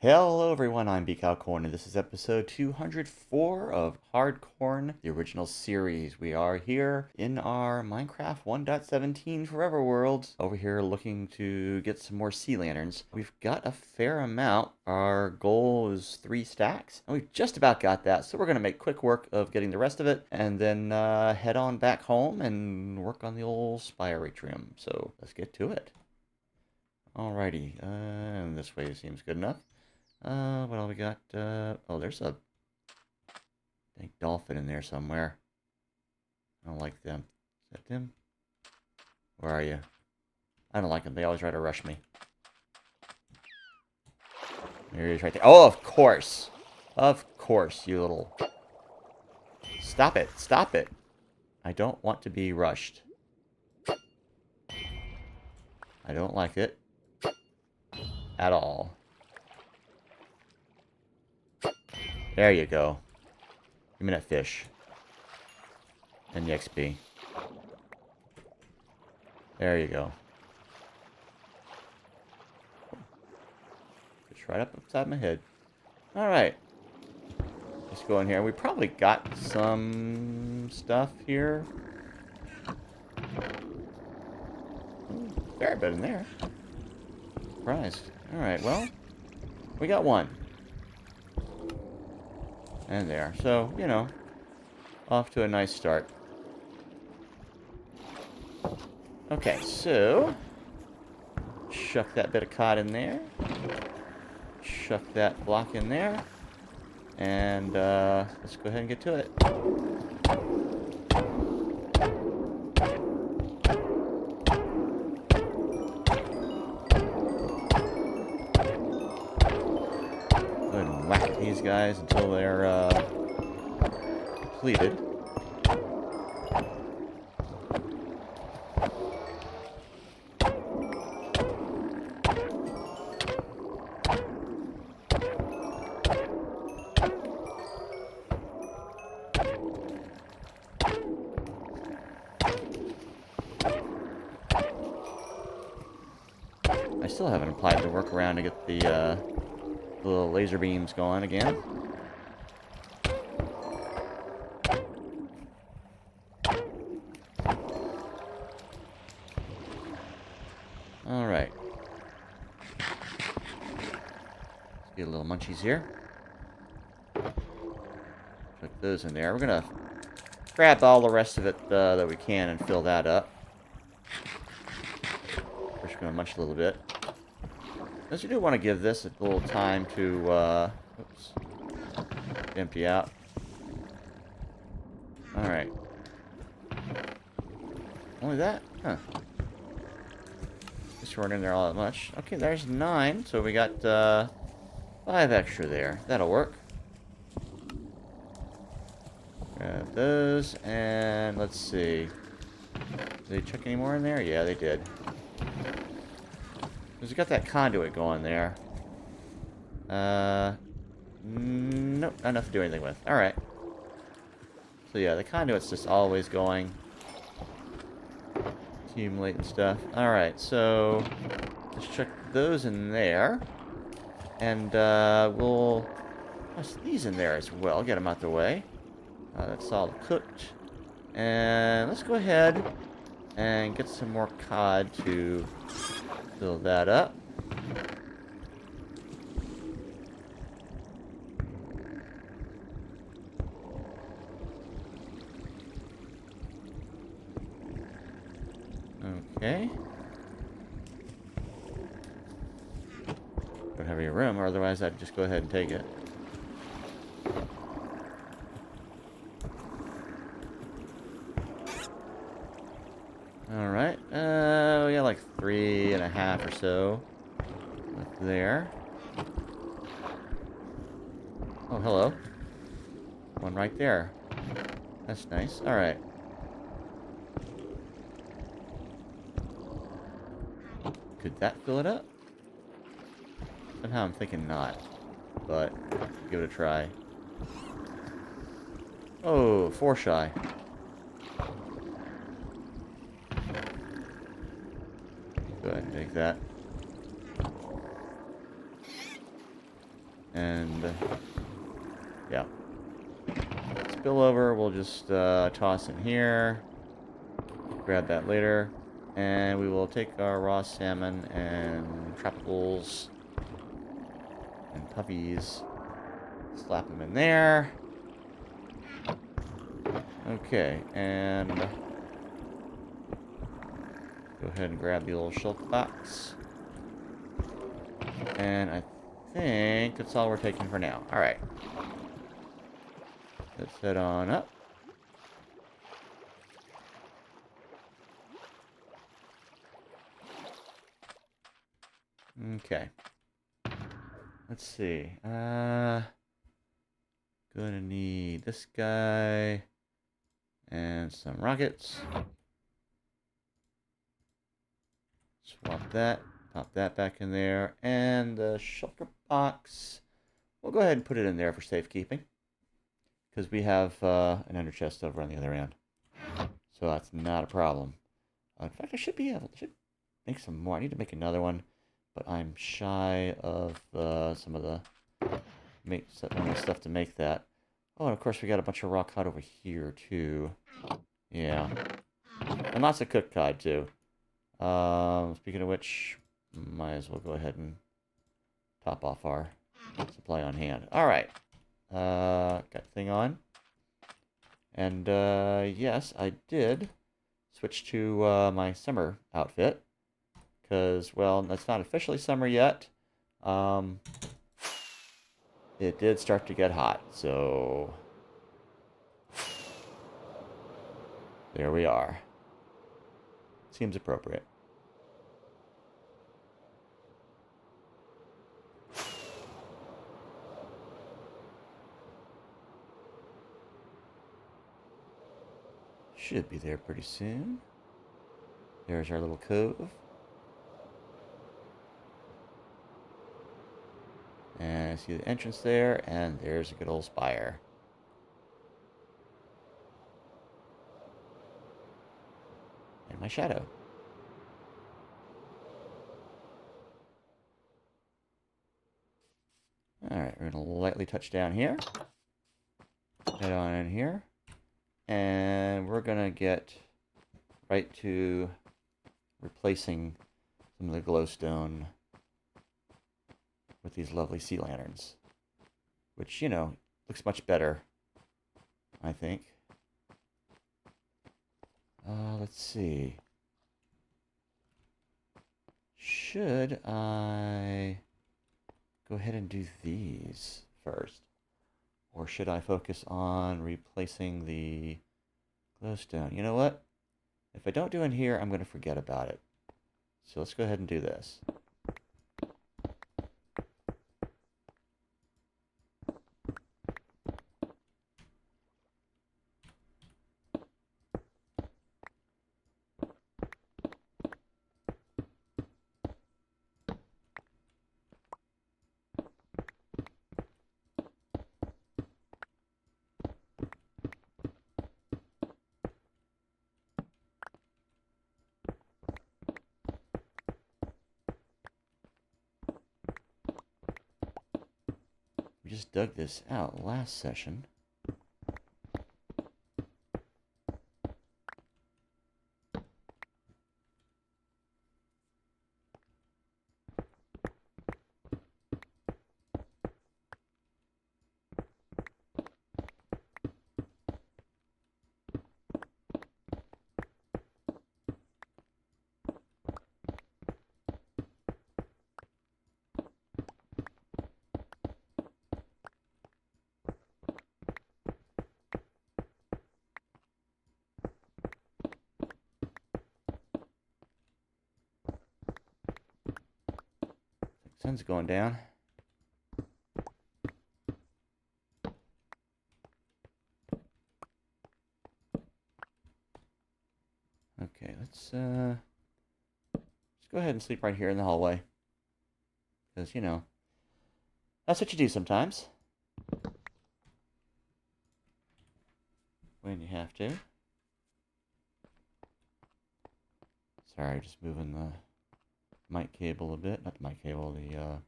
Hello everyone, I'm BCowcorn, and this is episode 204 of HardCorn, the original series. We are here in our Minecraft 1.17 Forever World, over here looking to get some more sea lanterns. We've got a fair amount. Our goal is 3 stacks, and we've just about got that, so we're going to make quick work of getting the rest of it, and then head on back home and work on the old Spire Atrium. So let's get to it. Alrighty, and this way seems good enough. What all we got? Oh, there's a dang dolphin in there somewhere. I don't like them. Is that them? Where are you? I don't like them. They always try to rush me. There he is right there. Oh, of course. Of course, you little... Stop it. Stop it. I don't want to be rushed. I don't like it. At all. There you go. Give me that fish. And the XP. There you go. Fish right up upside my head. Alright. Let's go in here. We probably got some stuff here. Ooh, fair bit in there. Surprised. Alright, well. We got one. And there. So, you know, off to a nice start. Okay, so shuck that bit of cod in there. Shuck that block in there. And let's go ahead and get to it. Go ahead and whack at these guys until they're completed. I still haven't applied the workaround to get the little laser beams going again. Alright. Let's get a little munchies here. Put those in there. We're gonna grab all the rest of it that we can and fill that up. We're just gonna munch a little bit. Because you do want to give this a little time to, oops, empty out. Alright. Only that? Huh. Just weren't in there all that much. Okay, there's 9, so we got, 5 extra there. That'll work. Grab those, and let's see. Did they chuck any more in there? Yeah, they did. Because we got that conduit going there. Nope, not enough to do anything with. Alright. So yeah, the conduit's just always going. Accumulating stuff. Alright, so let's chuck those in there. And we'll toss these in there as well. Get them out the way. That's all cooked. And let's go ahead and get some more cod to fill that up. Okay. Don't have any room, or otherwise I'd just go ahead and take it. Alright, we got like 3.5 or so up there. Oh, hello. One right there. That's nice. Alright. Could that fill it up? Somehow I'm thinking not. But, give it a try. Oh, 4 shy. Go ahead and take that. And, yeah. Spillover, we'll just toss in here. Grab that later. And we will take our raw salmon and tropicals and puppies. Slap them in there. Okay, and go ahead and grab the little shulker box. And I think that's all we're taking for now. Alright. Let's head on up. Okay. Let's see. Gonna need this guy and some rockets. Swap that. Pop that back in there. And the shulker box, we'll go ahead and put it in there for safekeeping. Because we have an ender chest over on the other end. So that's not a problem. In fact, I should be able to make some more. I need to make another one. But I'm shy of some of the stuff to make that. Oh, and of course we got a bunch of raw cod over here, too. Yeah. And lots of cooked cod, too. Speaking of which, might as well go ahead and top off our supply on hand. Alright. Got the thing on. And, yes, I did switch to my summer outfit. Because, well, it's not officially summer yet. It did start to get hot, so there we are. Seems appropriate. Should be there pretty soon. There's our little cove. And I see the entrance there, and there's a good old spire. And my shadow. Alright, we're going to lightly touch down here. Head on in here. And we're going to get right to replacing some of the glowstone with these lovely sea lanterns. Which, you know, looks much better, I think. Let's see. Should I go ahead and do these first? Or should I focus on replacing the glowstone? You know what? If I don't do it here, I'm going to forget about it. So let's go ahead and do this. We just dug this out last session. Sun's going down. Okay, let's go ahead and sleep right here in the hallway. Because, you know, that's what you do sometimes. When you have to. Sorry, just moving the mic cable a bit. Not the mic cable, the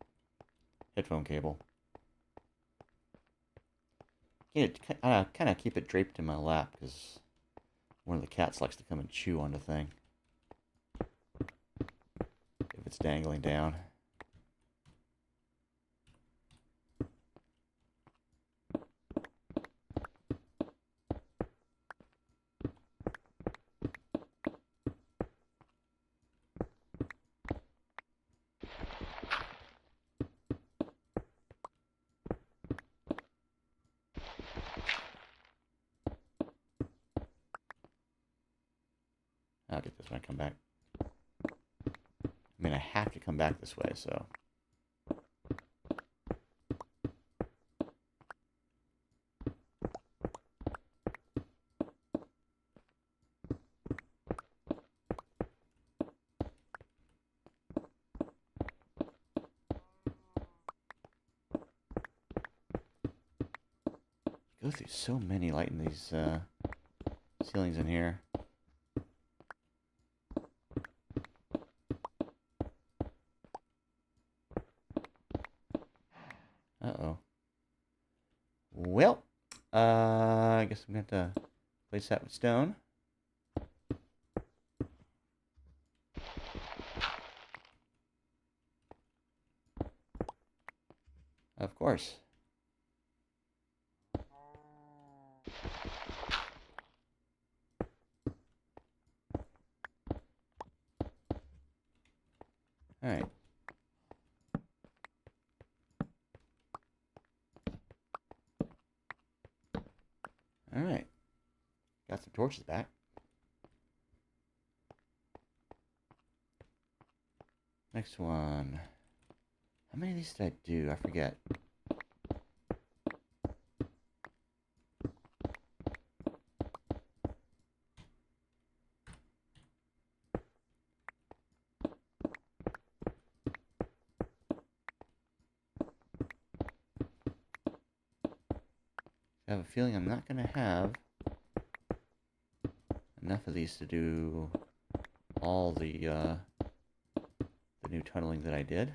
headphone cable. kind of keep it draped in my lap because one of the cats likes to come and chew on the thing if it's dangling down. I'll get this when I come back. I mean, I have to come back this way, so. Go through so many lighting these ceilings in here. Uh-oh. Well, I guess I'm going to have to place that with stone. Of course. All right. All right. Got some torches back. Next one. How many of these did I do? I forget. I have a feeling I'm not going to have enough of these to do all the new tunneling that I did.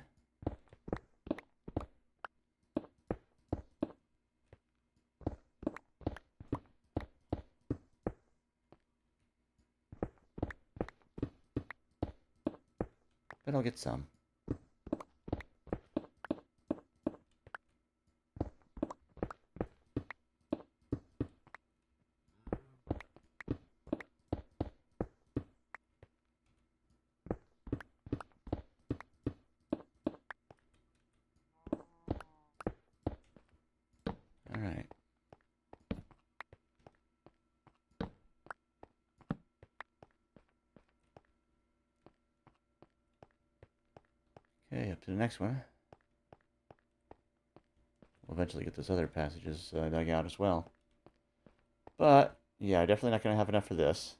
But I'll get some. All right. Okay, up to the next one. We'll eventually get those other passages dug out as well. But, yeah, definitely not going to have enough for this.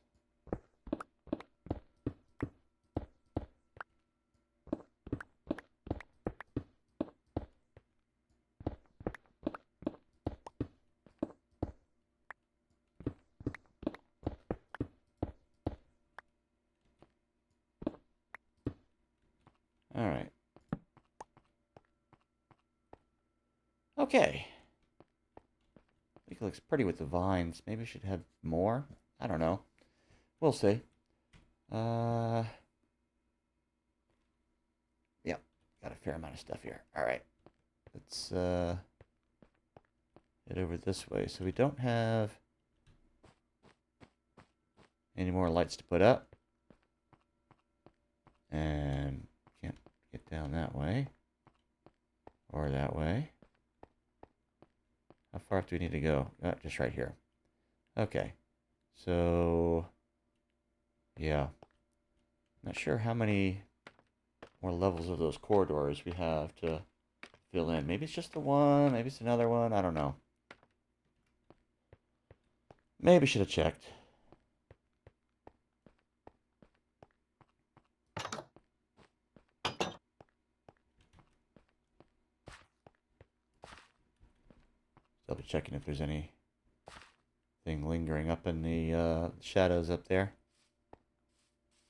All right. Okay. I think it looks pretty with the vines. Maybe I should have more. I don't know. We'll see. Yeah, got a fair amount of stuff here. All right. Let's head over this way. So we don't have any more lights to put up. And can't get down that way. Or that way. How far up do we need to go? Just right here. Okay. So, yeah. Not sure how many more levels of those corridors we have to fill in. Maybe it's just the one. Maybe it's another one. I don't know. Maybe should have checked. I'll be checking if there's anything lingering up in the shadows up there.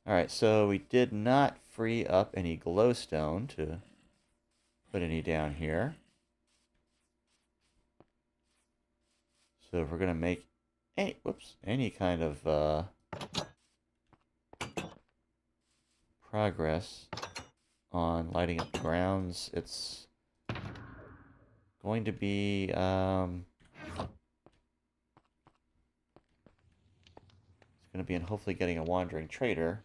Alright, so we did not free up any glowstone to put any down here. So if we're going to make any kind of progress on lighting up the grounds, it's going to be in hopefully getting a wandering trader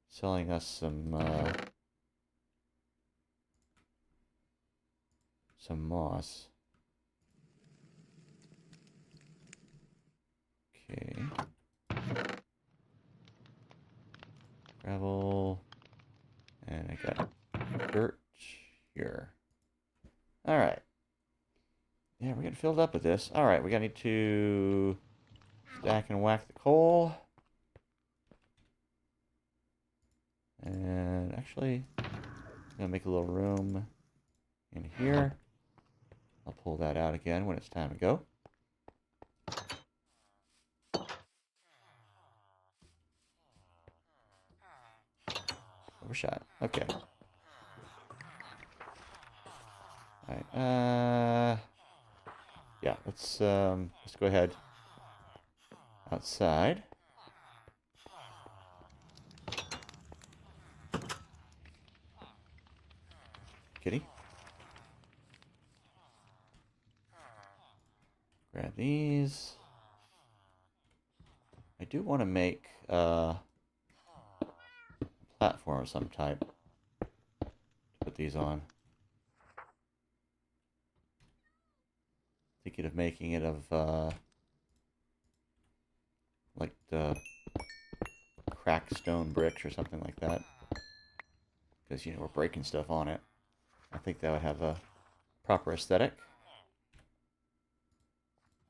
selling us some moss. Okay. Gravel. And I got dirt here. Alright. Yeah, we're getting filled up with this. Alright, we gotta need to stack and whack the coal. And actually, I'm gonna make a little room in here. I'll pull that out again when it's time to go. Overshot. Okay. Alright, yeah, let's go ahead outside. Kitty. Grab these. I do want to make a platform of some type to put these on. Thinking of making it of like the cracked stone bricks or something like that. Because, you know, we're breaking stuff on it. I think that would have a proper aesthetic.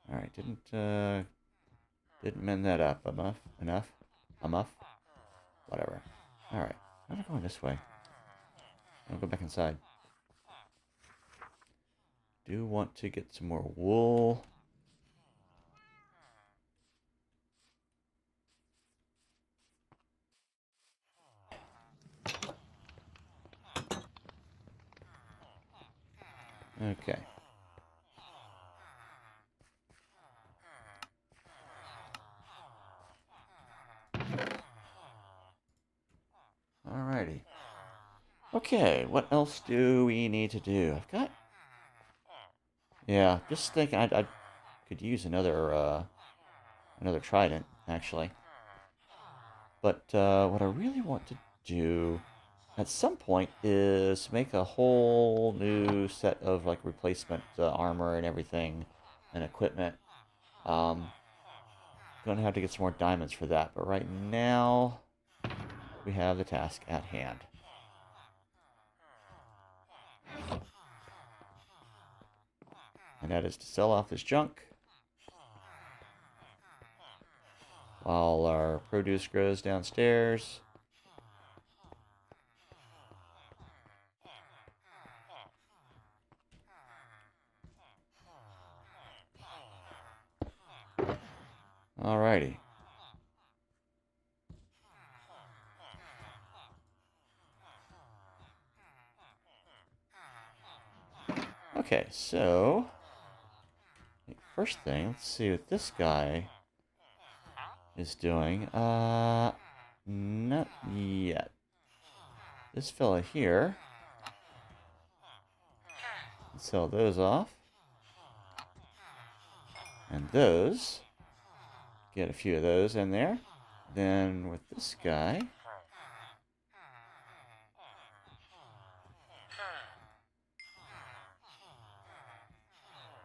Alright, didn't mend that up enough. Whatever. Alright, I'm not going this way. I'll go back inside. Do want to get some more wool. Okay. Alrighty. Okay, what else do we need to do? I've got... Yeah, just thinking I could use another trident, actually. But what I really want to do at some point is make a whole new set of like replacement armor and everything and equipment. Gonna have to get some more diamonds for that, but right now we have the task at hand. And that is to sell off this junk while our produce grows downstairs. Alrighty. Okay, so first thing, let's see what this guy is doing. Not yet. This fella here. Let's sell those off. And those. Get a few of those in there. Then with this guy.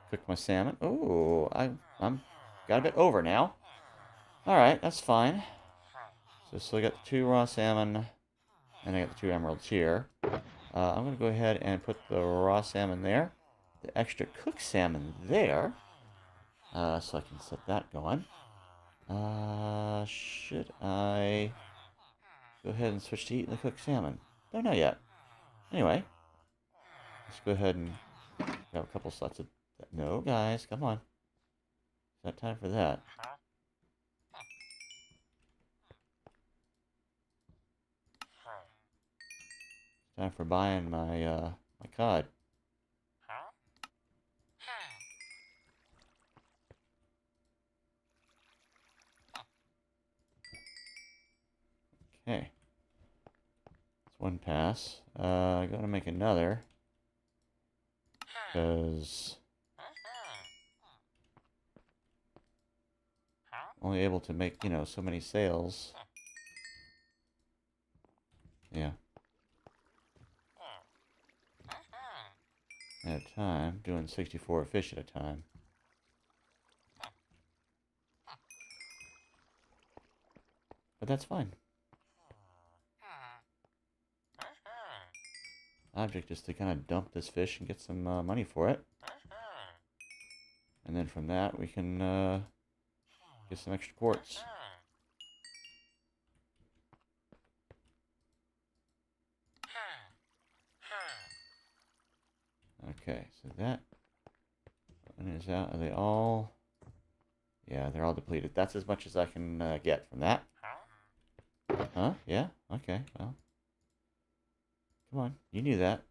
Cook my salmon. Oh, I'm got a bit over now. Alright, that's fine. So still got the 2 raw salmon. And I got the 2 emeralds here. I'm going to go ahead and put the raw salmon there. The extra cooked salmon there. So I can set that going. Should I go ahead and switch to eating the cooked salmon? Don't know yet. Anyway, let's go ahead and grab a couple slots of... No, guys, come on. It's not time for that. It's time for buying my, my cod. one pass. I gotta make another. Because I'm only able to make, you know, so many sails. Yeah. At a time, doing 64 fish at a time. But that's fine. Object is to kind of dump this fish and get some money for it. And then from that, we can get some extra quartz. Okay, so that one is out. Are they all? Yeah, they're all depleted. That's as much as I can get from that. Huh? Yeah? Okay, well. Come on, you knew that.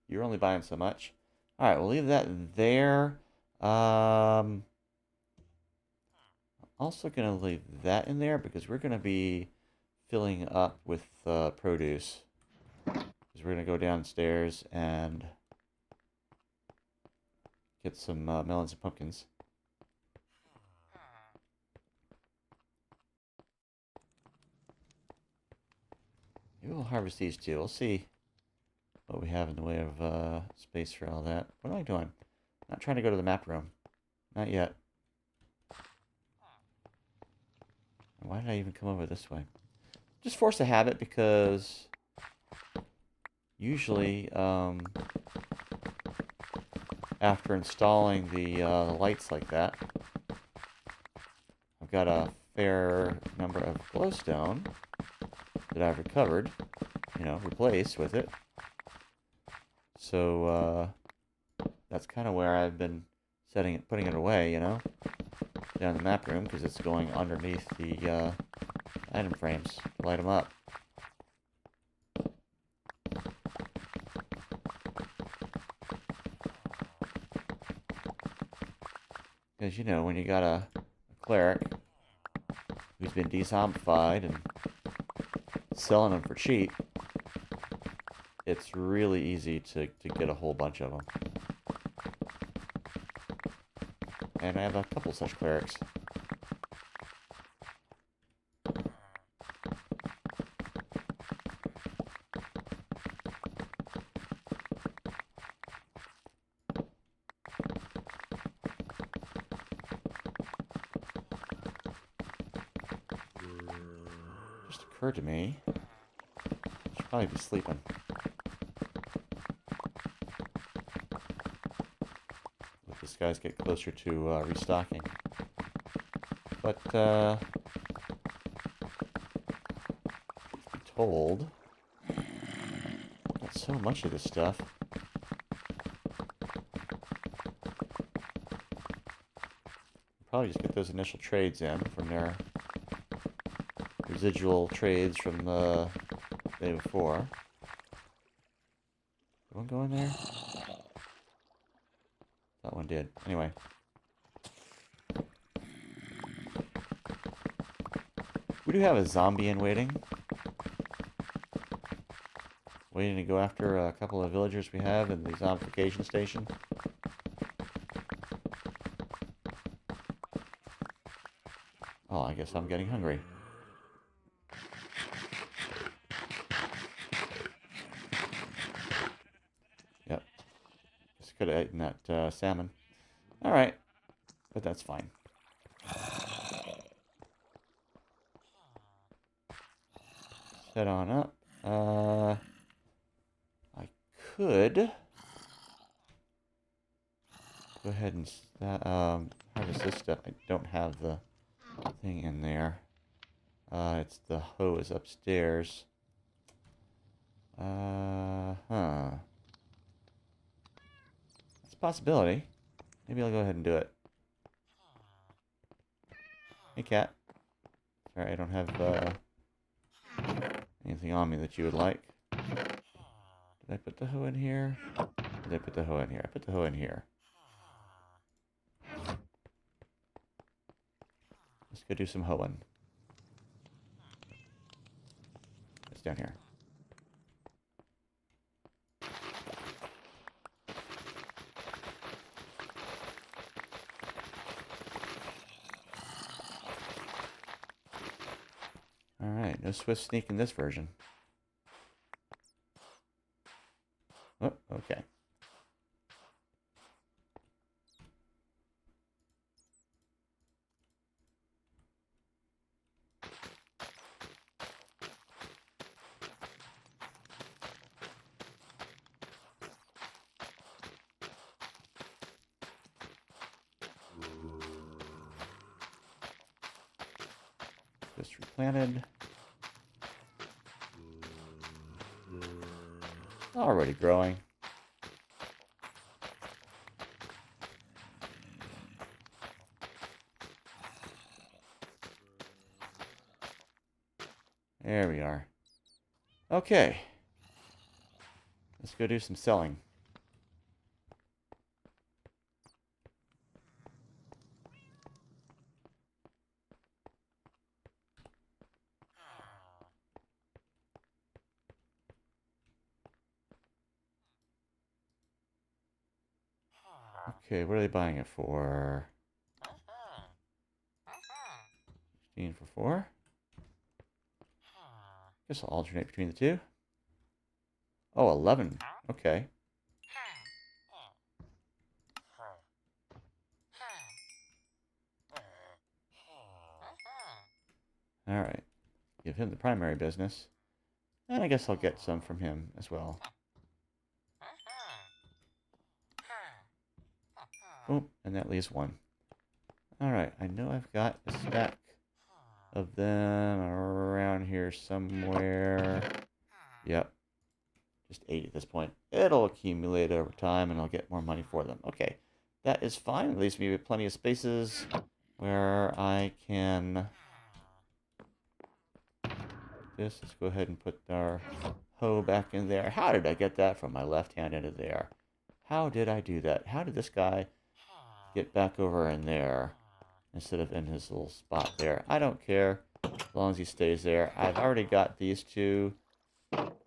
You're only buying so much. Alright, we'll leave that there. Also gonna leave that in there because we're gonna be filling up with produce. Because we're gonna go downstairs and get some melons and pumpkins. Maybe we'll harvest these two. We'll see what we have in the way of space for all that. What am I doing? Not trying to go to the map room. Not yet. Why did I even come over this way? Just force a habit because usually after installing the lights like that, I've got a fair number of glowstone that I've recovered, you know, replaced with it. So that's kind of where I've been putting it away, you know, down in the map room because it's going underneath the item frames to light them up. Because, you know, when you got a cleric who's been de-zombified and selling them for cheap, it's really easy to get a whole bunch of them. And I have a couple such clerics. Just occurred to me, I should probably be sleeping. Let these guys get closer to restocking. But, truth be told, not so much of this stuff. Probably just get those initial trades in from their residual trades from the day before. Did one go in there? That one did. Anyway. We do have a zombie in waiting. Waiting to go after a couple of villagers we have in the zombification station. Oh, I guess I'm getting hungry. Yep. Just could have eaten that salmon. Alright. But that's fine. Head on up. I could go ahead and harvest this stuff. I don't have the thing in there. It's the hose upstairs. That's a possibility. Maybe I'll go ahead and do it. Hey, cat. Sorry, I don't have anything on me that you would like. Did I put the hoe in here? Did I put the hoe in here? I put the hoe in here. Let's go do some hoeing. It's down here. Alright, no swift sneak in this version. Oh, okay. Just replanted. Already growing. There we are. Okay. Let's go do some selling. Okay, what are they buying it for? 16 for 4? Guess I'll alternate between the two. Oh, 11. Okay. Alright. Give him the primary business. And I guess I'll get some from him as well. Oh, and that leaves one. Alright, I know I've got a stack of them around here somewhere. Yep. Just 8 at this point. It'll accumulate over time and I'll get more money for them. Okay, that is fine. At least we have plenty of spaces where I can... Let's go ahead and put our hoe back in there. How did I get that from my left hand into there? How did I do that? How did this guy get back over in there instead of in his little spot there? I don't care as long as he stays there. I've already got these two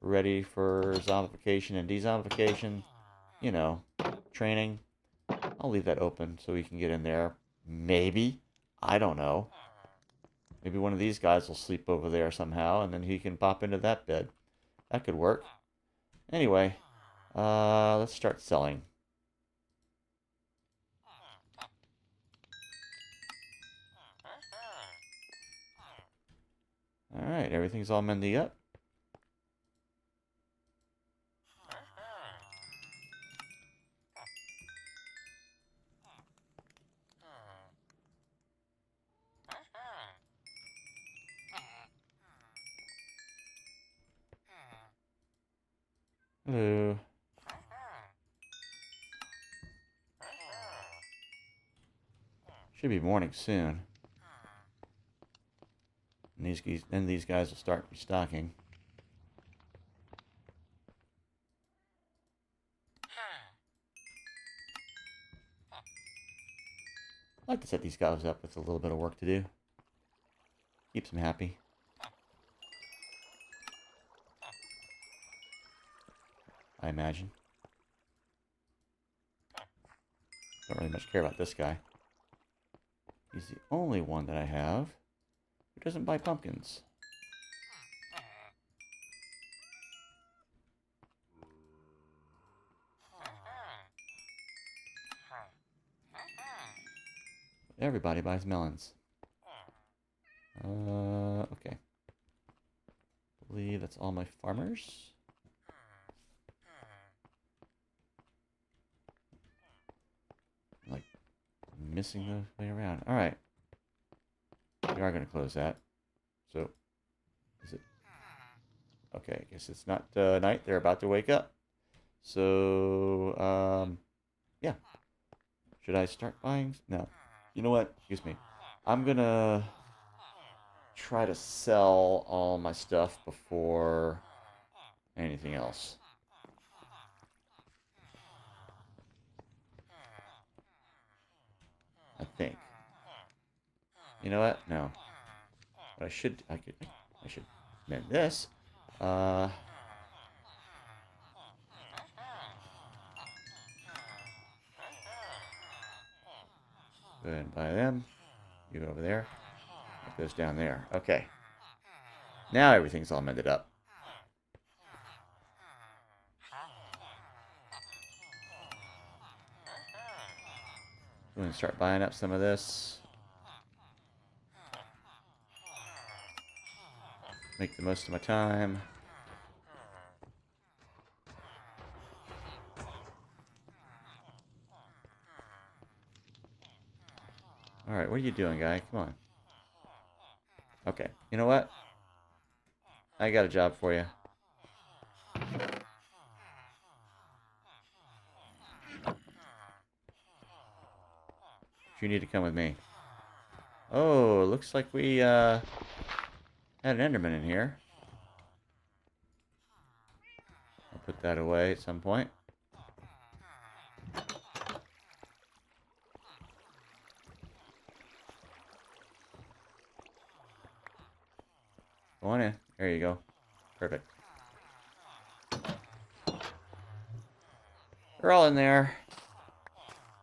ready for zombification and dezombification. You know, training. I'll leave that open so he can get in there. Maybe. I don't know. Maybe one of these guys will sleep over there somehow, and then he can pop into that bed. That could work. Anyway, let's start selling. Alright, everything's all mended up. Hello. Should be morning soon. And these guys will start restocking. I like to set these guys up with a little bit of work to do. Keeps them happy. I imagine. Don't really much care about this guy. He's the only one that I have who doesn't buy pumpkins. Everybody buys melons. Okay. I believe that's all my farmers. Like, missing the way around. Alright. We are going to close that. So, is it... Okay, I guess it's not night. They're about to wake up. So, yeah. Should I start buying? No. You know what? Excuse me. I'm going to try to sell all my stuff before anything else. I think. You know what? No. But I should mend this. Go ahead and buy them. You go over there. It goes down there. Okay. Now everything's all mended up. I'm going to start buying up some of this. Make the most of my time. Alright, what are you doing, guy? Come on. Okay, you know what? I got a job for you. You need to come with me. Oh, looks like we had an Enderman in here. I'll put that away at some point. Go on in. There you go. Perfect. They're all in there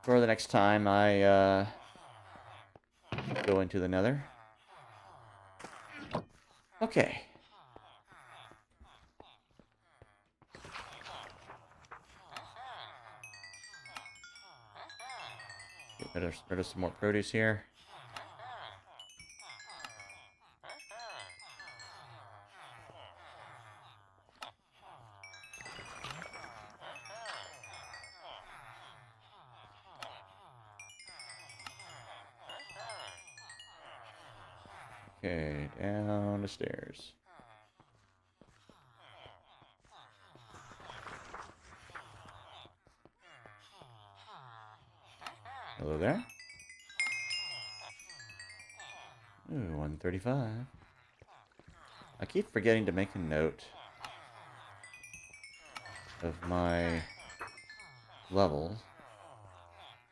for the next time I go into the Nether. Okay. Get rid of some more produce here. Okay, down the stairs. Hello there. Ooh, 135. I keep forgetting to make a note of my levels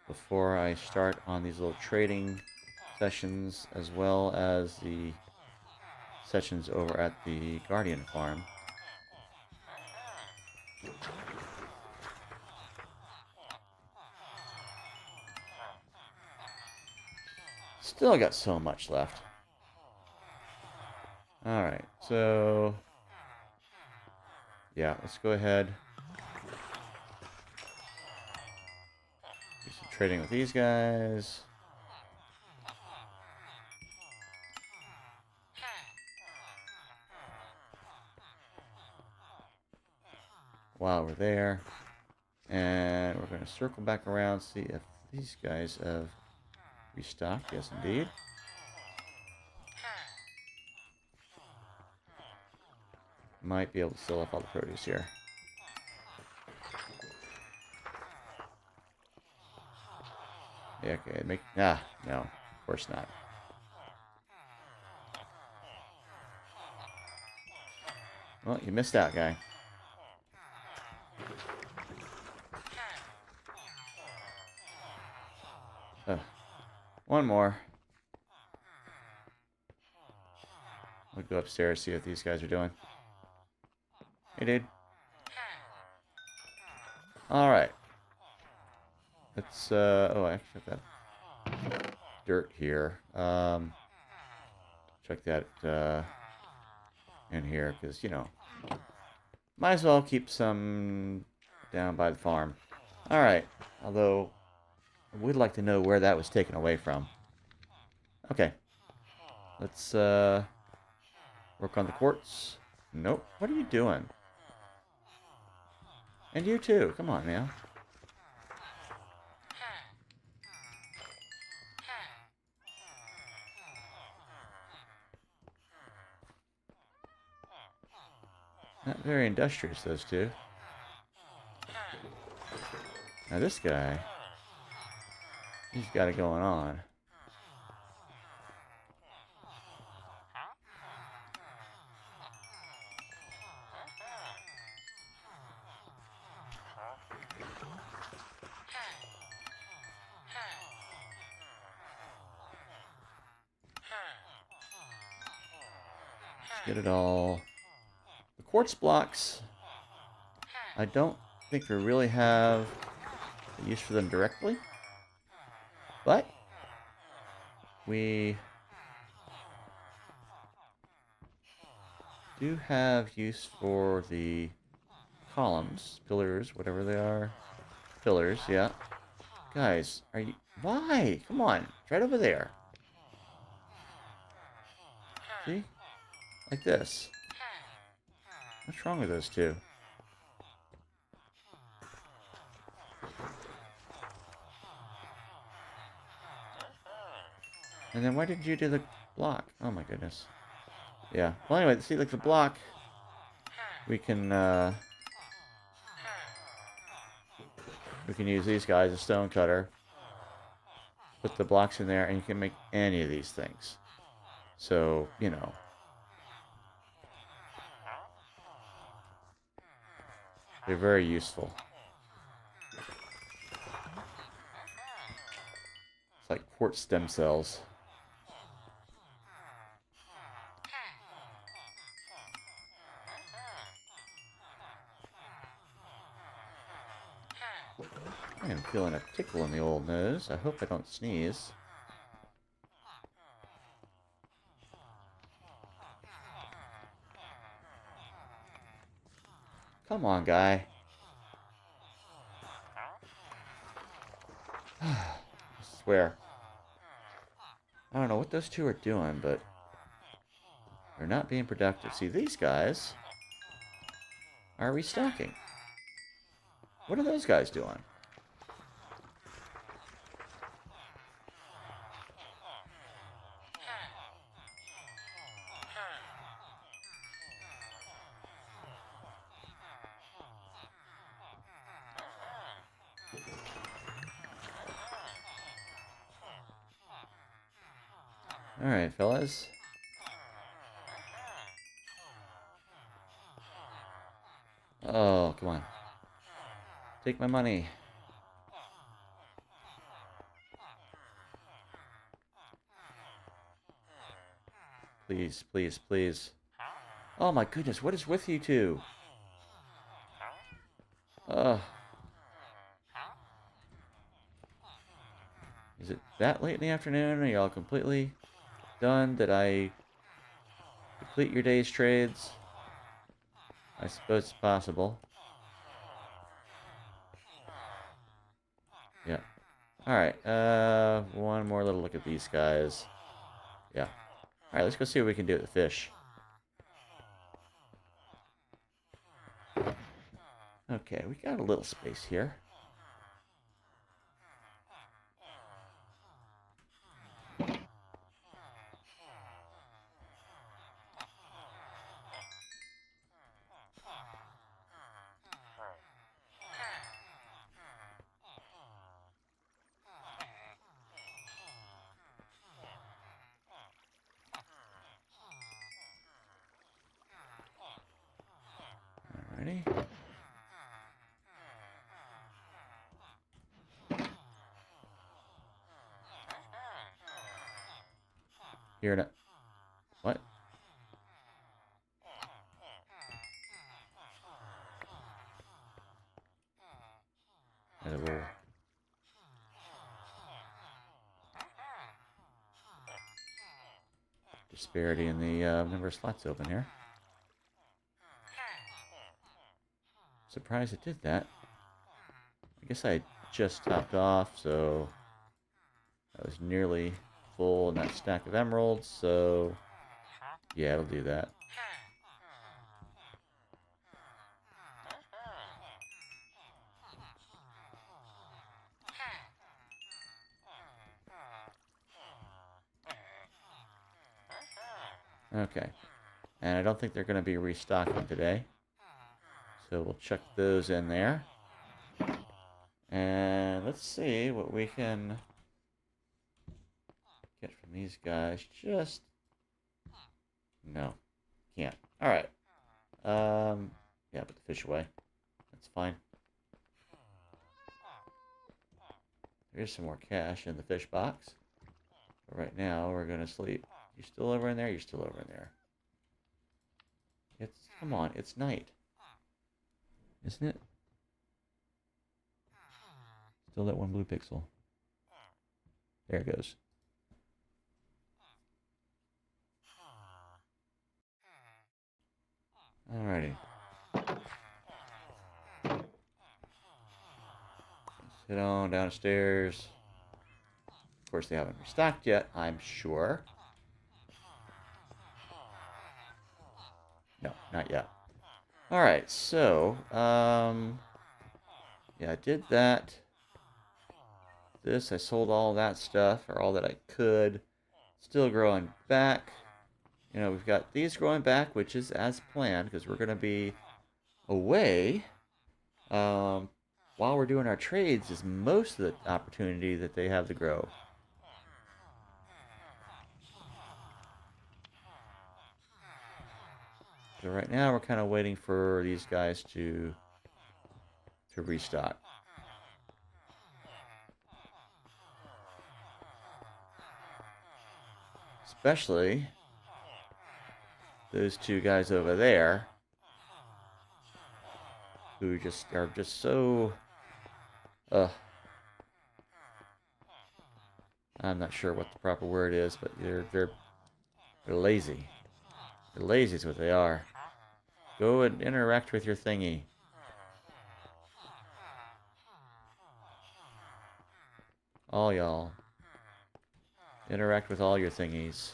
before I start on these little trading sessions, as well as the sessions over at the Guardian farm. Still got so much left. Alright, so yeah, let's go ahead. Do some trading with these guys. While we're there. And we're going to circle back around, see if these guys have restocked. Yes, indeed. Might be able to sell off all the produce here. Yeah, okay, no, of course not. Well, you missed out, guy. One more. We'll go upstairs, see what these guys are doing. Hey, dude. Alright. Let's, oh, I actually have that dirt here. Check that, in here, because, you know, might as well keep some down by the farm. Alright. Although, we'd like to know where that was taken away from. Okay. Let's, work on the quartz. Nope. What are you doing? And you too. Come on, man. Not very industrious, those two. Now this guy, he's got it going on. Get it all. The quartz blocks, I don't think we really have a use for them directly, but we do have use for the columns, pillars, whatever they are. Pillars, yeah. Guys, are you... Why? Come on. It's right over there. See? Like this. What's wrong with those two? And then why didn't you do the block? Oh my goodness. Yeah. Well, anyway, see, like the block, we can use these guys, a stone cutter. Put the blocks in there, and you can make any of these things. So, you know. They're very useful. It's like quartz stem cells. I am feeling a tickle in the old nose. I hope I don't sneeze. Come on, guy. I swear. I don't know what those two are doing, but they're not being productive. See, these guys are restocking. What are those guys doing? Alright, fellas. Oh, come on. Take my money. Please, please, please. Oh my goodness, what is with you two? Ugh. Is it that late in the afternoon? Are y'all completely done? Did I complete your day's trades? I suppose it's possible. Yeah. Alright, one more little look at these guys. Yeah. Alright, let's go see what we can do with the fish. Okay, we got a little space here. Alrighty. Here in a... What? There's a little... disparity in the number of slots open here. Surprised it did that. I guess I just topped off, so I was nearly full in that stack of emeralds, so yeah, it'll do that. Okay, and I don't think they're going to be restocking today, so we'll chuck those in there. And let's see what we can get from these guys. Just... no, can't. Alright. Yeah, put the fish away. That's fine. There's some more cash in the fish box. But right now, we're going to sleep. You still over in there? You're still over in there. It's... come on, it's night. Isn't it? Still that one blue pixel. There it goes. Alrighty. Head on downstairs. Of course, they haven't restocked yet, I'm sure. No, not yet. Alright, so, yeah, I did that. This, I sold all that stuff, or all that I could. Still growing back. You know, we've got these growing back, which is as planned, because we're going to be away. While we're doing our trades is most of the opportunity that they have to grow. So right now we're kind of waiting for these guys to restock. Especially those two guys over there who are just so I'm not sure what the proper word is, but they're lazy. They're lazy is what they are. Go and interact with your thingy. All y'all. Interact with all your thingies.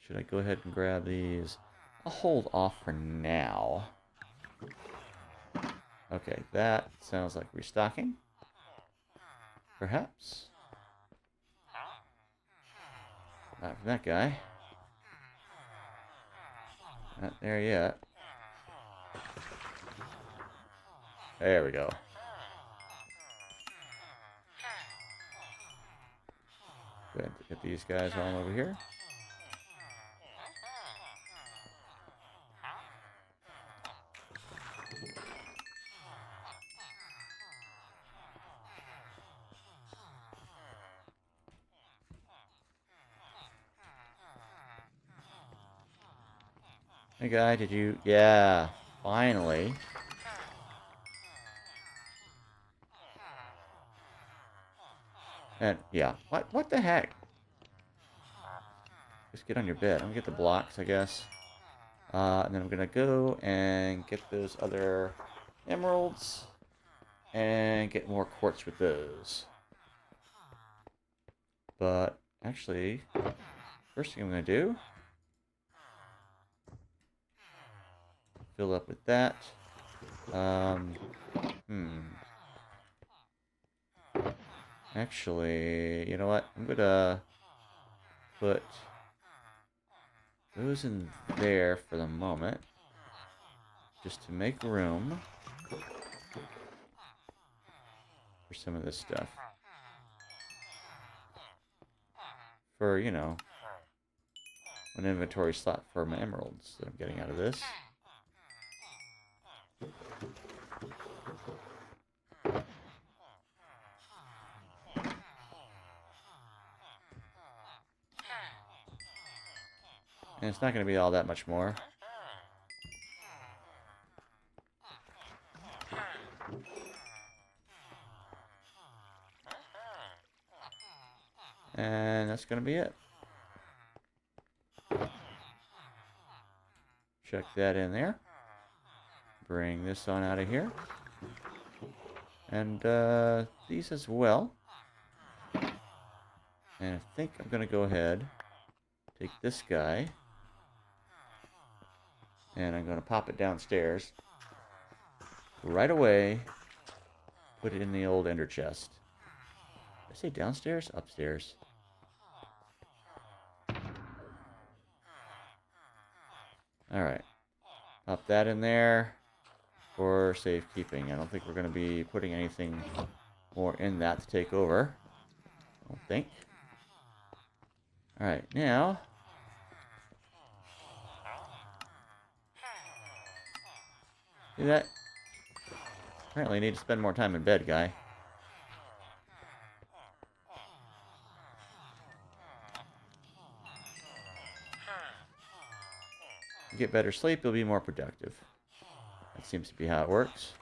Should I go ahead and grab these? I'll hold off for now. Okay, that sounds like restocking. Perhaps. Not from that guy. Not there yet. There we go. Go ahead and get these guys all over here. Hey guy, did you... Yeah, finally. And, yeah, what the heck? Just get on your bed. I'm gonna get the blocks, I guess. And then I'm gonna go and get those other emeralds. And get more quartz with those. But, actually, first thing I'm gonna do... Fill up with that. Actually, you know what? I'm gonna put those in there for the moment. Just to make room for some of this stuff. For, you know, an inventory slot for my emeralds that I'm getting out of this. And it's not going to be all that much more. And that's going to be it. Check that in there. Bring this on out of here. And these as well. And I think I'm going to go ahead, take this guy, and I'm going to pop it downstairs. Right away, put it in the old ender chest. Did I say downstairs? Upstairs. Alright. Pop that in there for safekeeping. I don't think we're going to be putting anything more in that to take over. I don't think. Alright, now... See that? Apparently I need to spend more time in bed, guy. You get better sleep, you'll be more productive. That seems to be how it works.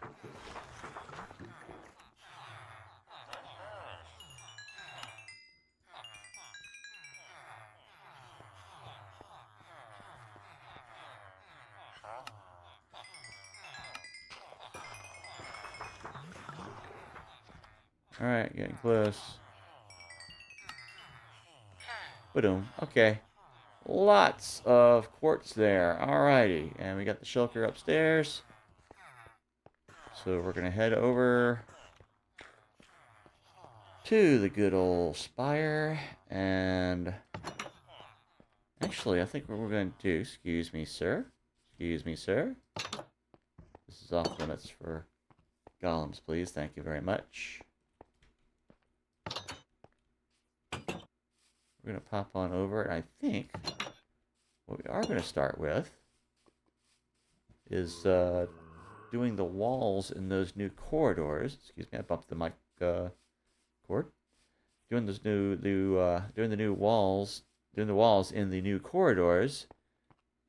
Alright, getting close. Boom. Okay. Lots of quartz there. Alrighty. And we got the shulker upstairs. So we're going to head over to the good old Spire. And actually, I think what we're going to do... Excuse me, sir. Excuse me, sir. This is off limits for golems, please. Thank you very much. We're going to pop on over. And I think what we are going to start with is doing the walls in those new corridors. Excuse me, I bumped the mic cord. Doing the walls in the new corridors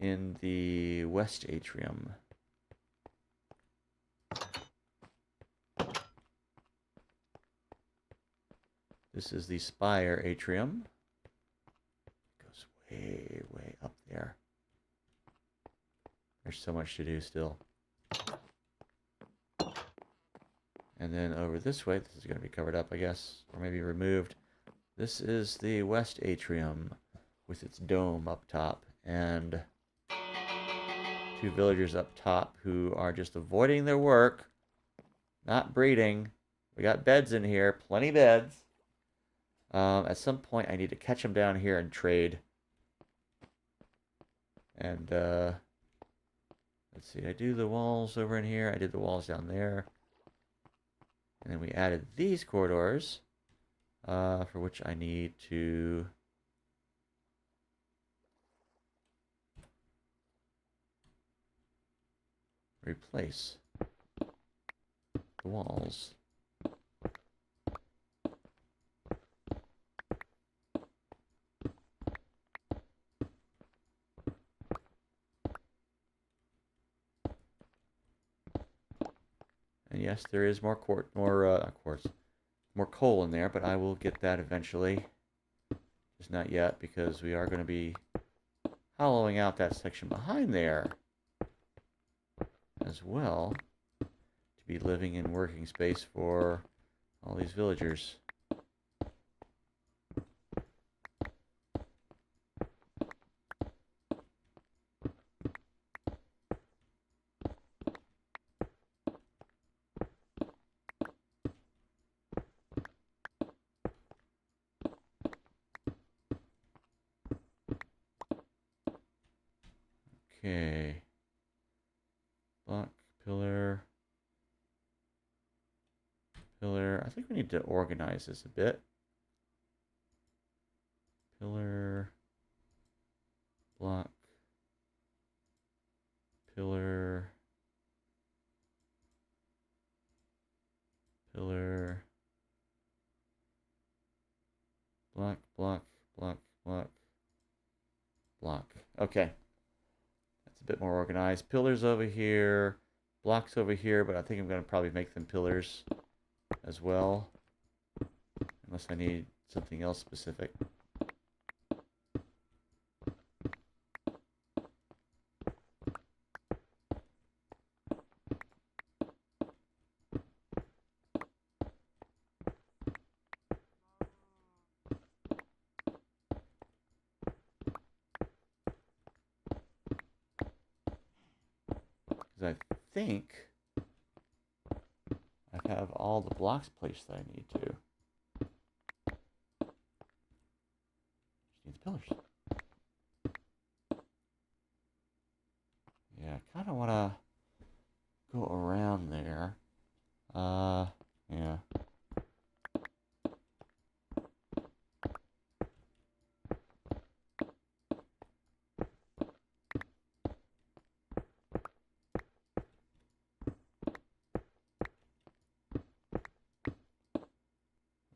in the West Atrium. This is the Spire Atrium. It goes way, way up there. There's so much to do still. And then over this way, this is going to be covered up, I guess, or maybe removed. This is the West Atrium with its dome up top and two villagers up top who are just avoiding their work, not breeding. We got beds in here, plenty beds. At some point, I need to catch them down here and trade. And let's see, I do the walls over in here. I did the walls down there. And then we added these corridors, for which I need to replace the walls. And yes, there is more quartz, more coal in there, but I will get that eventually. Just not yet, because we are going to be hollowing out that section behind there as well, to be living in working space for all these villagers. Okay. Block, pillar, pillar. I think we need to organize this a bit. Pillar, block, pillar, pillar, block, block, block, block, block. Okay. That's a bit more organized. Pillars over here, blocks over here, but I think I'm going to probably make them pillars as well, unless I need something else specific. Because I think I have all the blocks placed that I need to. Just need the pillars. Yeah, I kind of want to go around there. Yeah.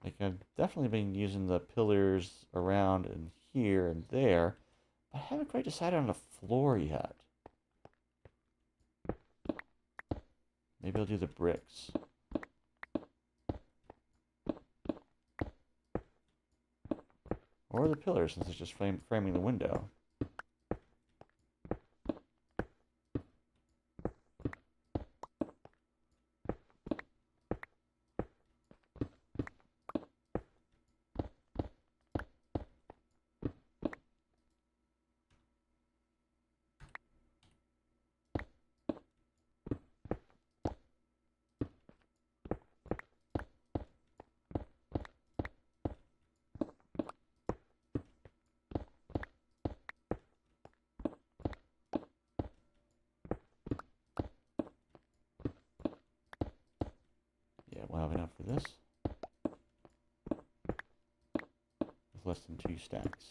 Like, I've definitely been using the pillars around and here and there, but I haven't quite decided on the floor yet. Maybe I'll do the bricks. Or the pillars, since it's just framing the window. long enough for this. With less than 2 stacks.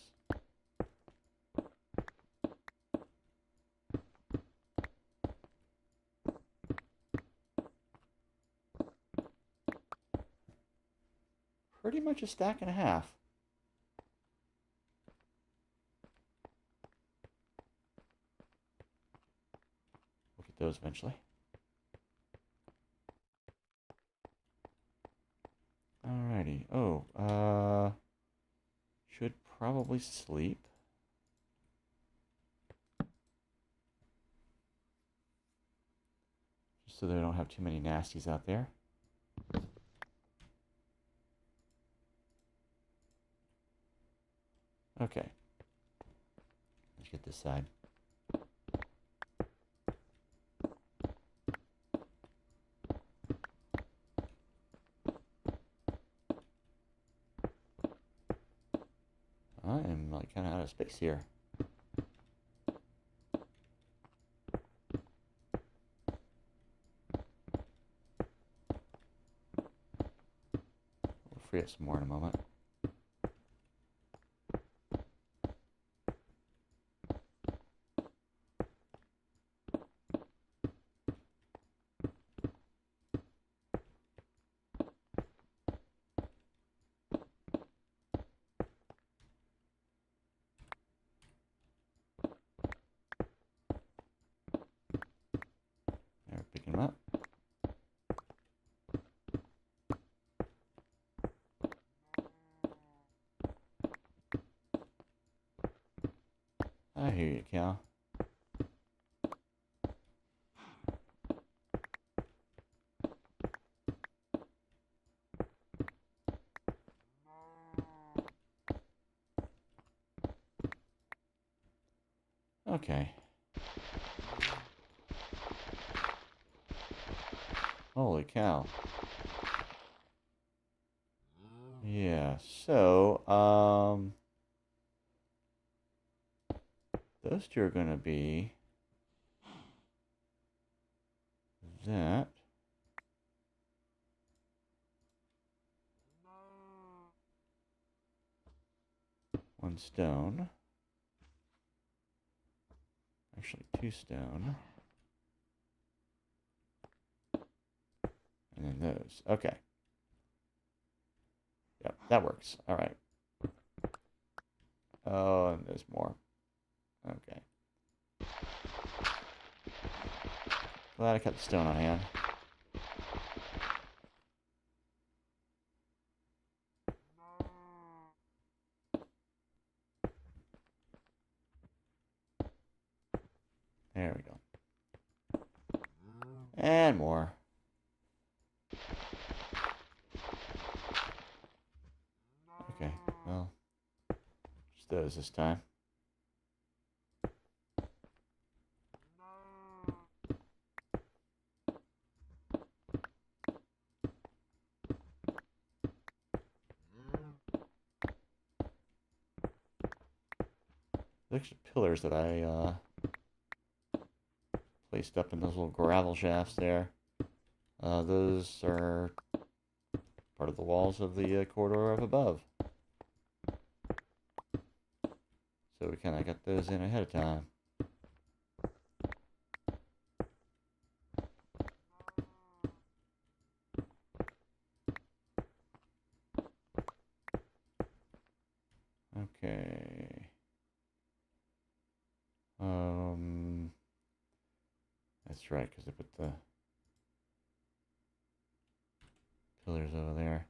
Pretty much a stack and a half. We'll get those eventually. Alrighty. Oh, should probably sleep. Just so they don't have too many nasties out there. Okay. Let's get this side. I am like kind of out of space here. We'll free up some more in a moment. There, picking them up. I hear you, Cal. Okay. Holy cow. Yeah, so, those two are going to be that. One stone. Actually, 2 stone. And then those. Okay. Yep, that works. All right. Oh, and there's more. Okay. Glad I kept the stone on hand. There we go. And more. Okay, well, just those this time. The extra pillars that I placed up in those little gravel shafts there, those are part of the walls of the corridor up above. So we kind of got those in ahead of time. Okay. That's right, because I put the pillars over there.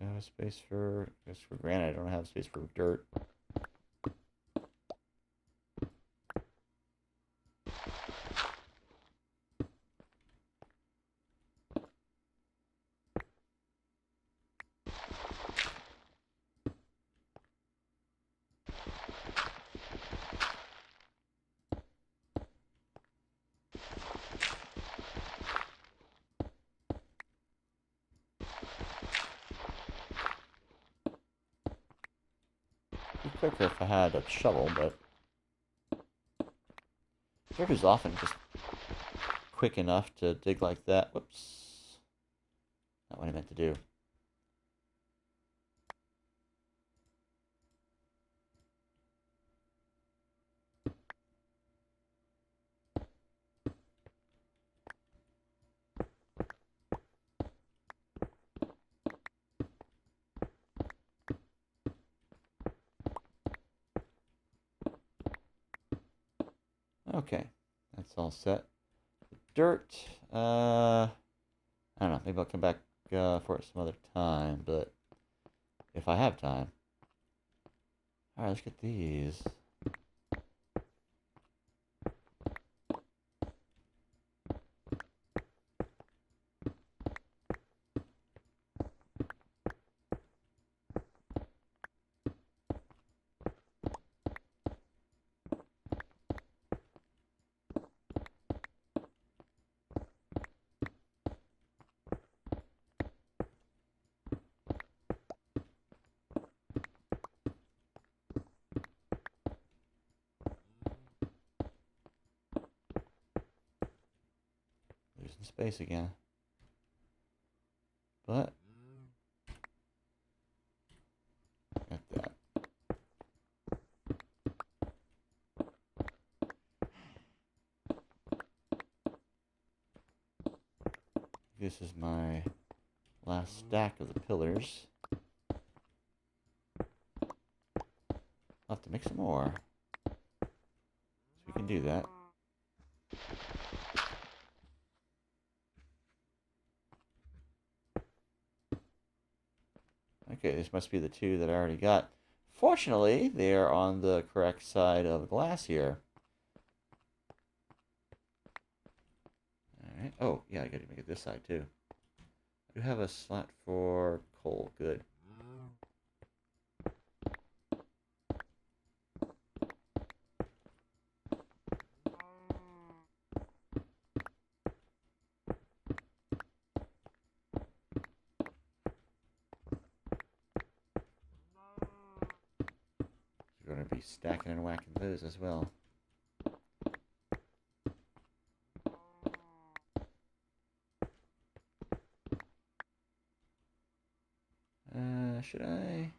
Do I have space for, I guess for granite, I don't have space for dirt. quicker if I had a shovel, but shulker's often just quick enough to dig like that. Whoops. Not what I meant to do. Okay, that's all set. Dirt, I don't know, maybe I'll come back for it some other time, but if I have time. Alright, let's get these. Losing space again. But got that. This is my last stack of the pillars. I'll have to make some more. So we can do that. Okay, this must be the two that I already got. Fortunately, they are on the correct side of the glass here. Alright. Oh, yeah, I gotta make it this side too. I do have a slot for coal. Good. We're going to be stacking and whacking those as well. Should I?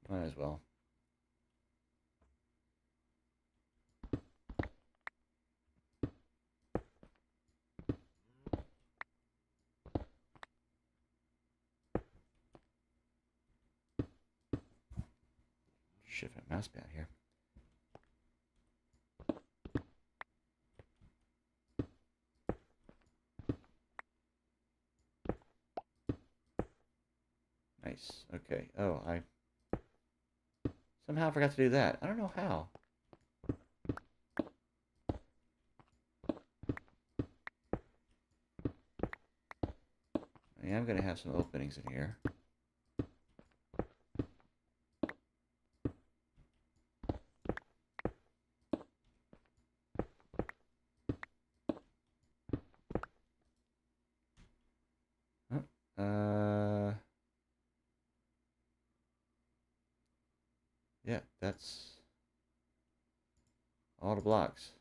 Might as well. Shift my mouse pad here. Nice. Okay. Oh, I somehow forgot to do that. I don't know how. I am going to have some openings in here. Yeah, that's all the blocks.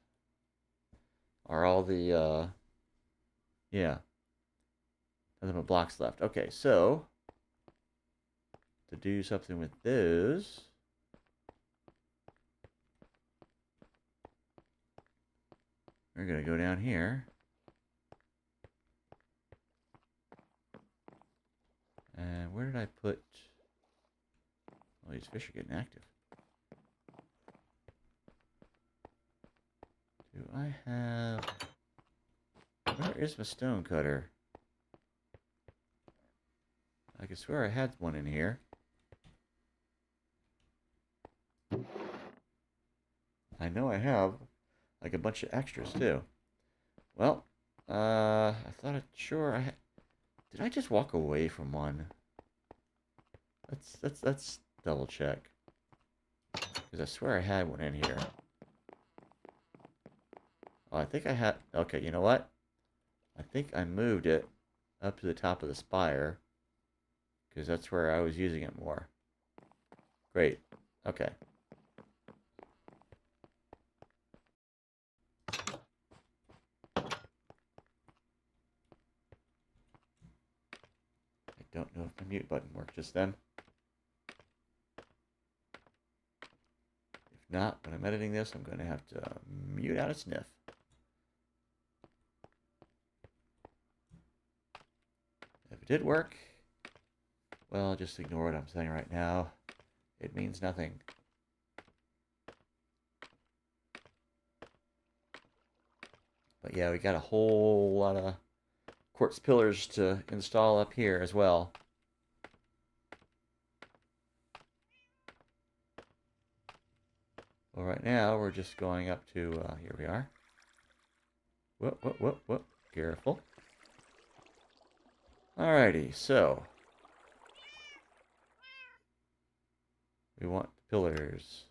Are all the, yeah. Nothing but blocks left. Okay, so to do something with those, we're going to go down here. And where did I put... Oh, these fish are getting active. Do I have... Where is my stone cutter? I could swear I had one in here. I know I have, like, a bunch of extras, too. Well, I thought sure I had... Did I just walk away from one? Let's double check. Because I swear I had one in here. Oh, I think I had... Okay, you know what? I think I moved it. up to the top of the spire, because that's where I was using it more. Great. Okay. I don't know if my mute button worked just then. If not, when I'm editing this, I'm going to have to mute out a sniff. If it did work, well, just ignore what I'm saying right now. It means nothing. But yeah, we got a whole lot of quartz pillars to install up here as well. Well, right now we're just going up to, here we are. Whoop, whoop, whoop, whoop. Careful. Alrighty, so we want the pillars.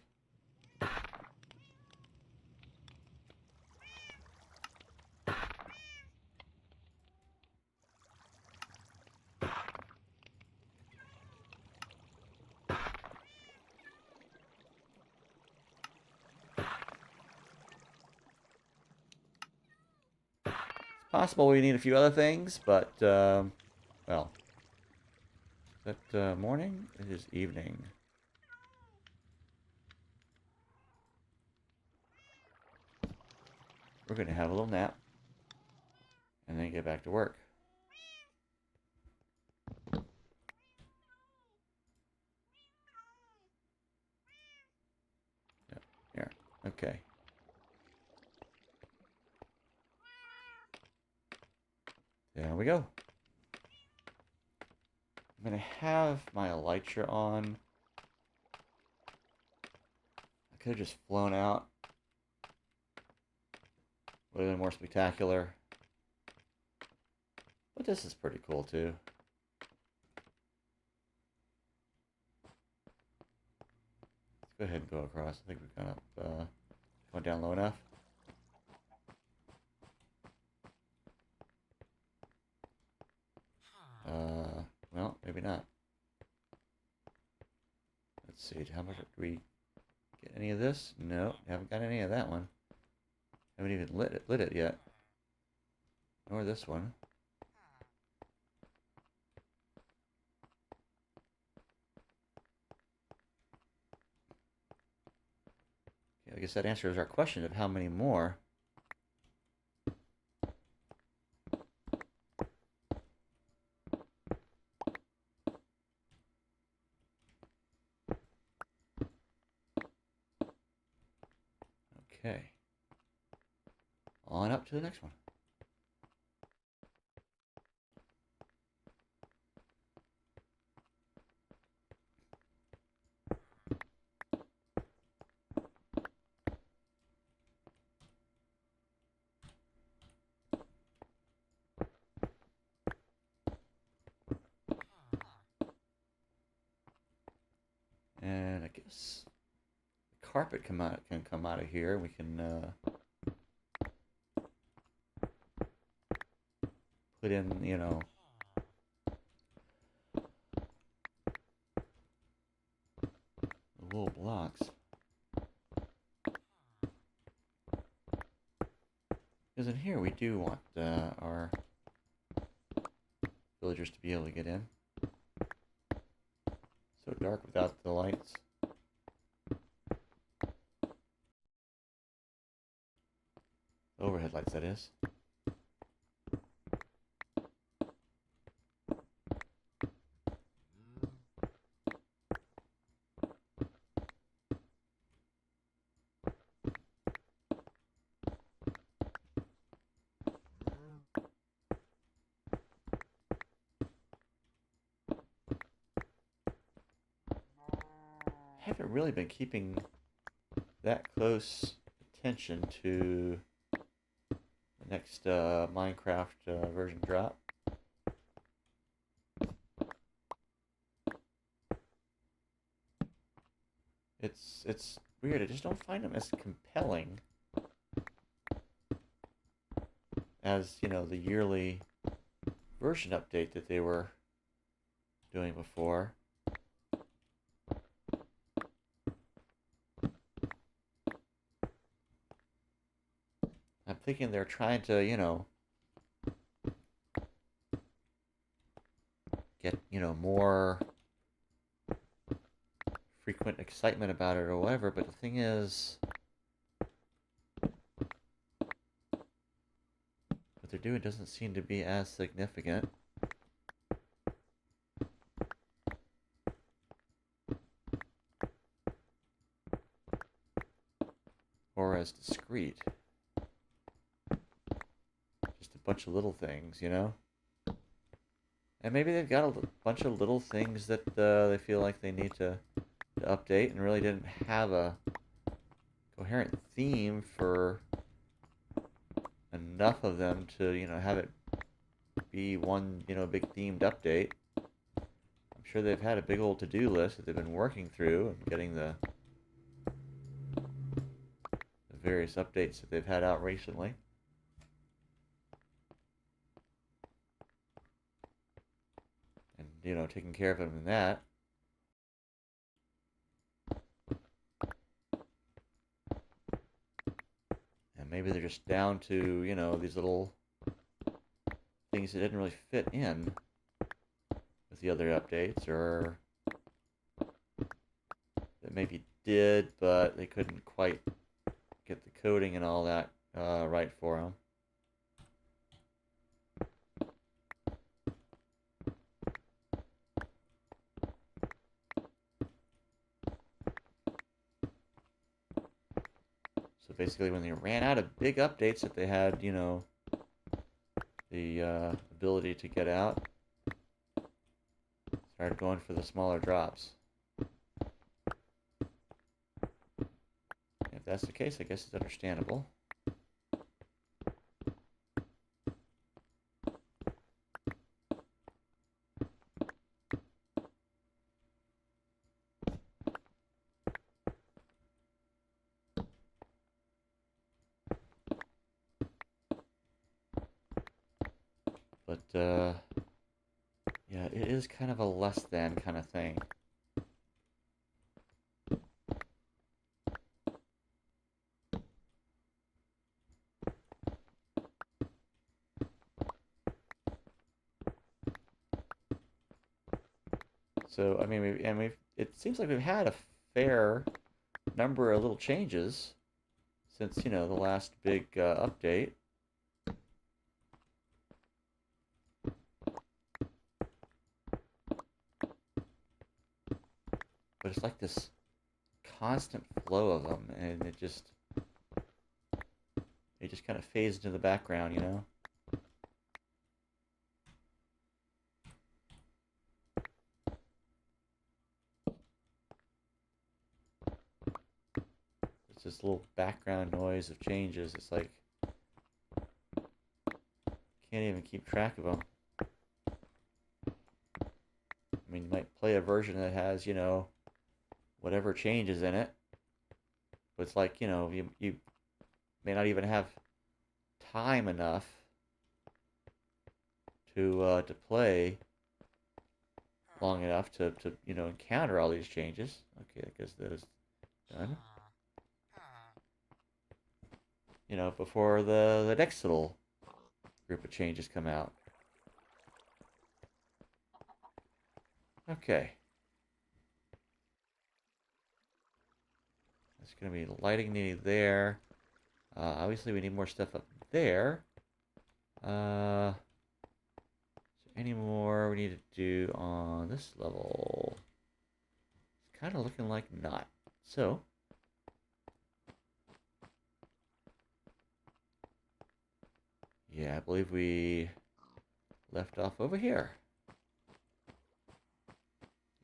Possible we need a few other things, but, well, is that morning? It is evening. We're going to have a little nap and then get back to work. Yep, here. Okay. There we go. I'm going to have my elytra on. I could have just flown out. Would have been more spectacular. But this is pretty cool too. Let's go ahead and go across. I think we've gone up, gone down low enough. Well, maybe not. Let's see, how much did we get any of this? No, haven't got any of that one. Haven't even lit it yet. Nor this one. Okay, I guess that answers our question of how many more. Okay. On up to the next one. And I guess the carpet can come out of here. We can put in, you know, the little blocks. Because in here we do want our villagers to be able to get in. So dark without the lights. Overhead lights, that is. Haven't really been keeping that close attention to the next Minecraft version drop. It's weird. I just don't find them as compelling as, you know, the yearly version update that they were doing before. I'm thinking they're trying to, you know, get, you know, more frequent excitement about it or whatever, but the thing is, what they're doing doesn't seem to be as significant. Or as discreet. Just a bunch of little things, you know? And maybe they've got a bunch of little things that they feel like they need to update and really didn't have a coherent theme for enough of them to, you know, have it be one, you know, big themed update. I'm sure they've had a big old to-do list that they've been working through and getting the various updates that they've had out recently. And, you know, taking care of them in that. And maybe they're just down to, you know, these little things that didn't really fit in with the other updates, or that maybe did, but they couldn't quite get the coding and all that right for them. So basically, when they ran out of big updates that they had, you know, the ability to get out, started going for the smaller drops. If that's the case, I guess it's understandable. But, yeah, it is kind of a less than kind of thing. So, I mean, it seems like we've had a fair number of little changes since, you know, the last big update. But it's like this constant flow of them, and it just kind of fades into the background, you know? It's this little background noise of changes. It's like, can't even keep track of them. I mean, you might play a version that has, you know, whatever changes in it. But it's like, you know, you may not even have time enough to play long enough to you know, encounter all these changes. Okay, I guess that is done. You know, before the next little group of changes come out. Okay. There's going to be lighting needed there. Obviously, we need more stuff up there. Is there any more we need to do on this level? It's kind of looking like not. So, yeah, I believe we left off over here.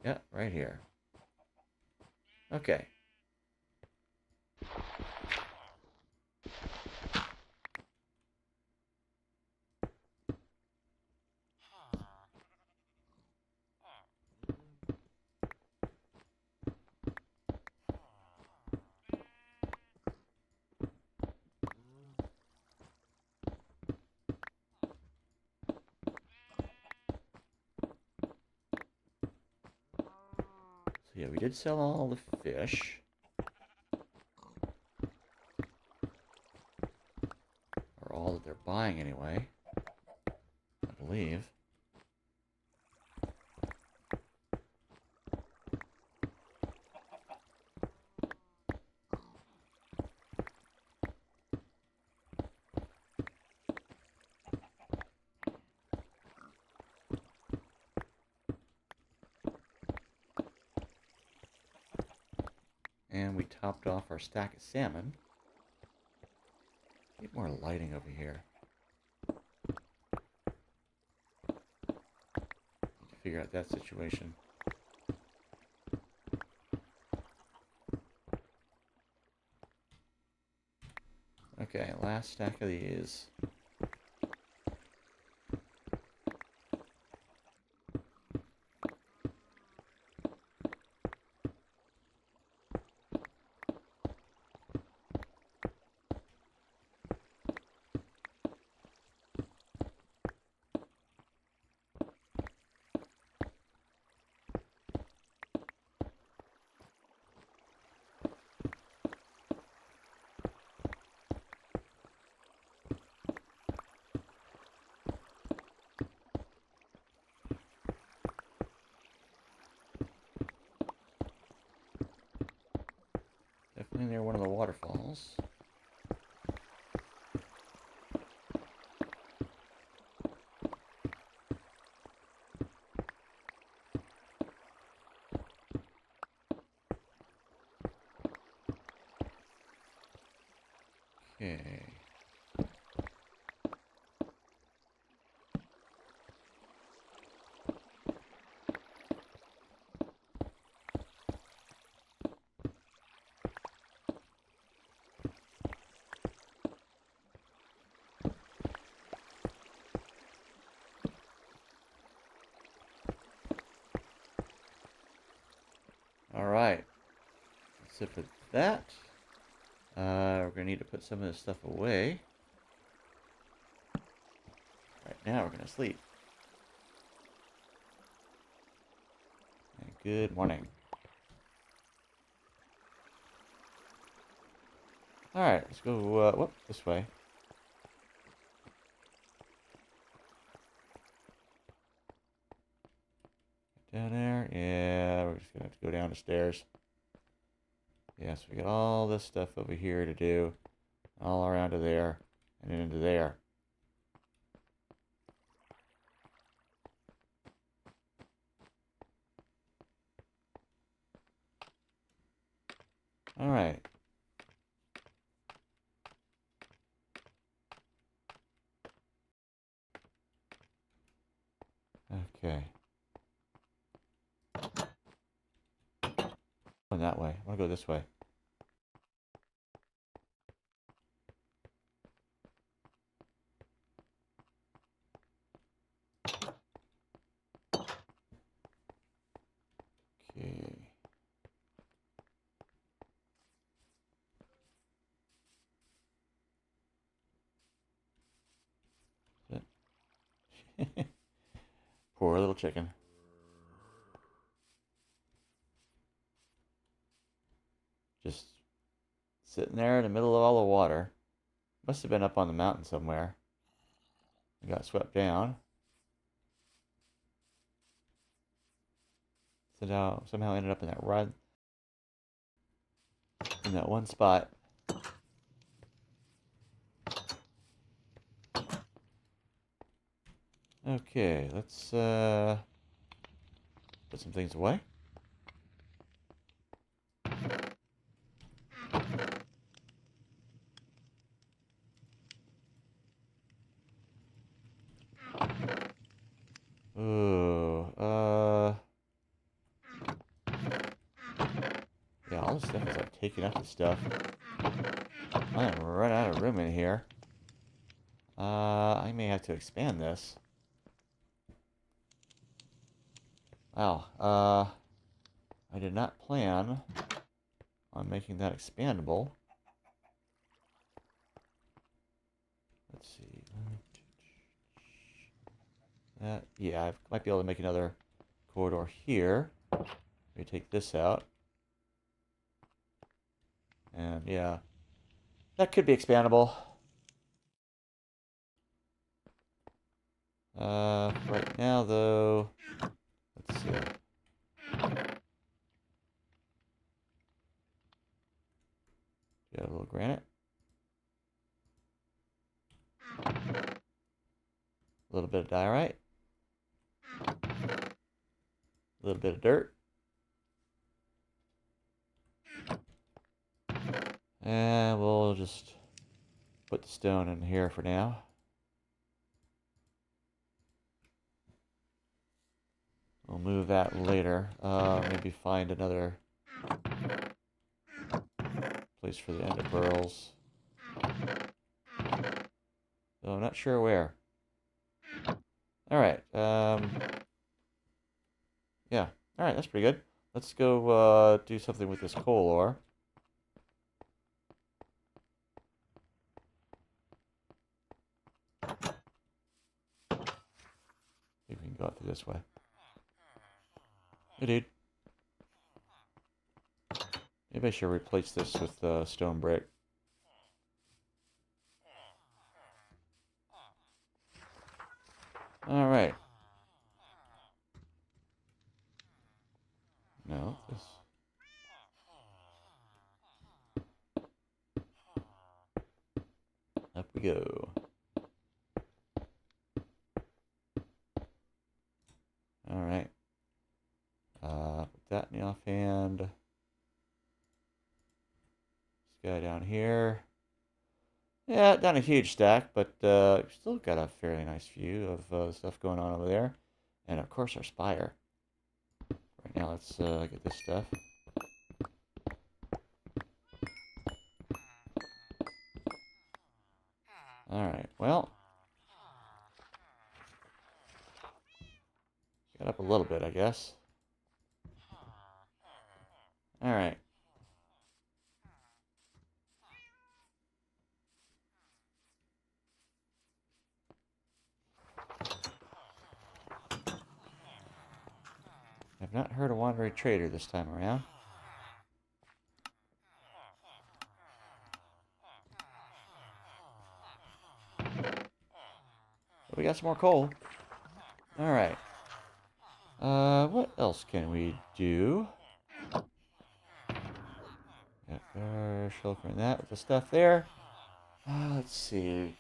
Yeah, right here. Okay. Yeah, we did sell all the fish. Or all that they're buying anyway. I believe. And we topped off our stack of salmon. Need more lighting over here. Need to figure out that situation. Okay, last stack of these. Definitely near one of the waterfalls. Okay. Alright. That's it for that. We're going to need to put some of this stuff away. Right now we're going to sleep. And good morning. Alright, let's go, whoop, this way. Down there? Yeah, we're just going to have to go down the stairs. Yes, we got all this stuff over here to do. All around to there. And then into there. Alright. Okay. Going that way. I want to go this way. Okay. Poor little chicken. Just sitting there in the middle of all the water. Must have been up on the mountain somewhere. It got swept down. Somehow ended up in that one spot. Okay, let's put some things away. Ooh, yeah, all this stuff is like taking up the stuff. I'm gonna run out of room in here. I may have to expand this. Wow, I did not plan on making that expandable. Let's see. Yeah, I might be able to make another corridor here. We take this out. And yeah, that could be expandable. Right now, though, let's see. Got a little granite. A little bit of diorite. A little bit of dirt. And we'll just put the stone in here for now. We'll move that later. Maybe find another place for the ender pearls. So I'm not sure where. Alright. Yeah. Alright, that's pretty good. Let's go do something with this coal ore. Maybe we can go out through this way. Hey, dude. Maybe I should replace this with stone brick. Alright. No, this. Up we go. Alright. Put that in the offhand. This guy down here. Yeah, not a huge stack, but still got a fairly nice view of stuff going on over there. And of course our spire. Right now, let's get this stuff. Alright, well. Got up a little bit, I guess. Alright. I've not heard a wandering trader this time around. But we got some more coal. Alright. What else can we do? Got shulker that with the stuff there. Let's see.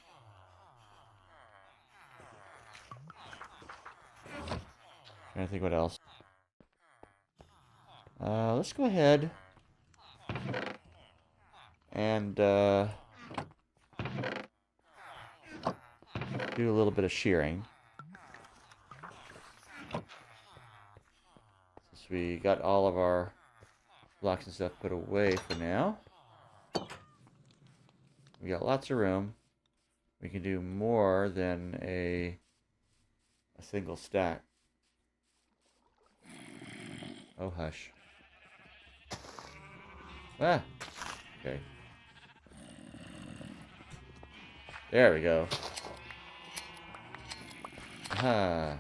Trying to think what else. Let's go ahead and do a little bit of shearing. Since we got all of our blocks and stuff put away for now. We got lots of room. We can do more than a single stack. Oh, hush. Ah! Okay. There we go. Ah.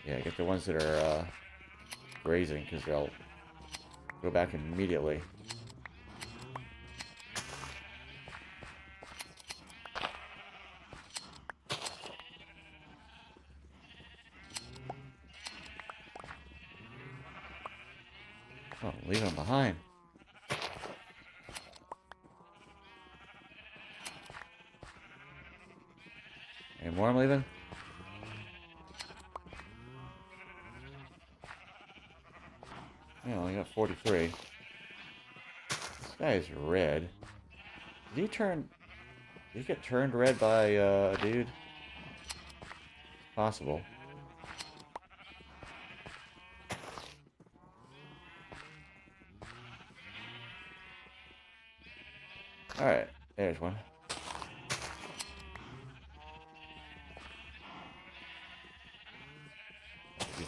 Yeah, get the ones that are grazing, because they'll go back immediately. Oh, leave them behind. Any more I'm leaving? Yeah, I only got 43. This guy is red. Did he turn... Did he get turned red by a dude? It's possible. Alright, there's one. These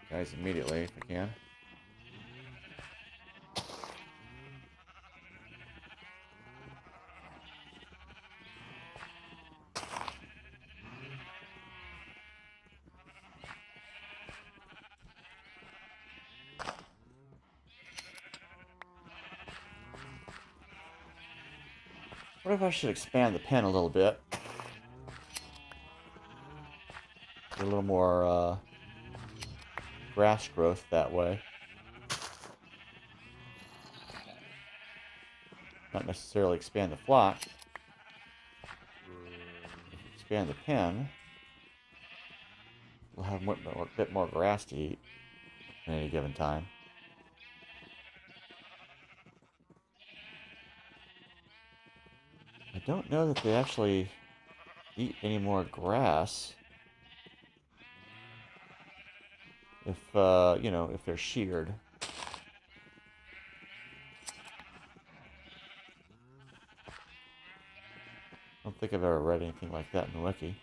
guys immediately, if I can. What if I should expand the pen a little bit? Get a little more grass growth that way. Not necessarily expand the flock. Expand the pen. We'll have a bit more grass to eat at any given time. I don't know that they actually eat any more grass if, you know, if they're sheared. I don't think I've ever read anything like that in the wiki.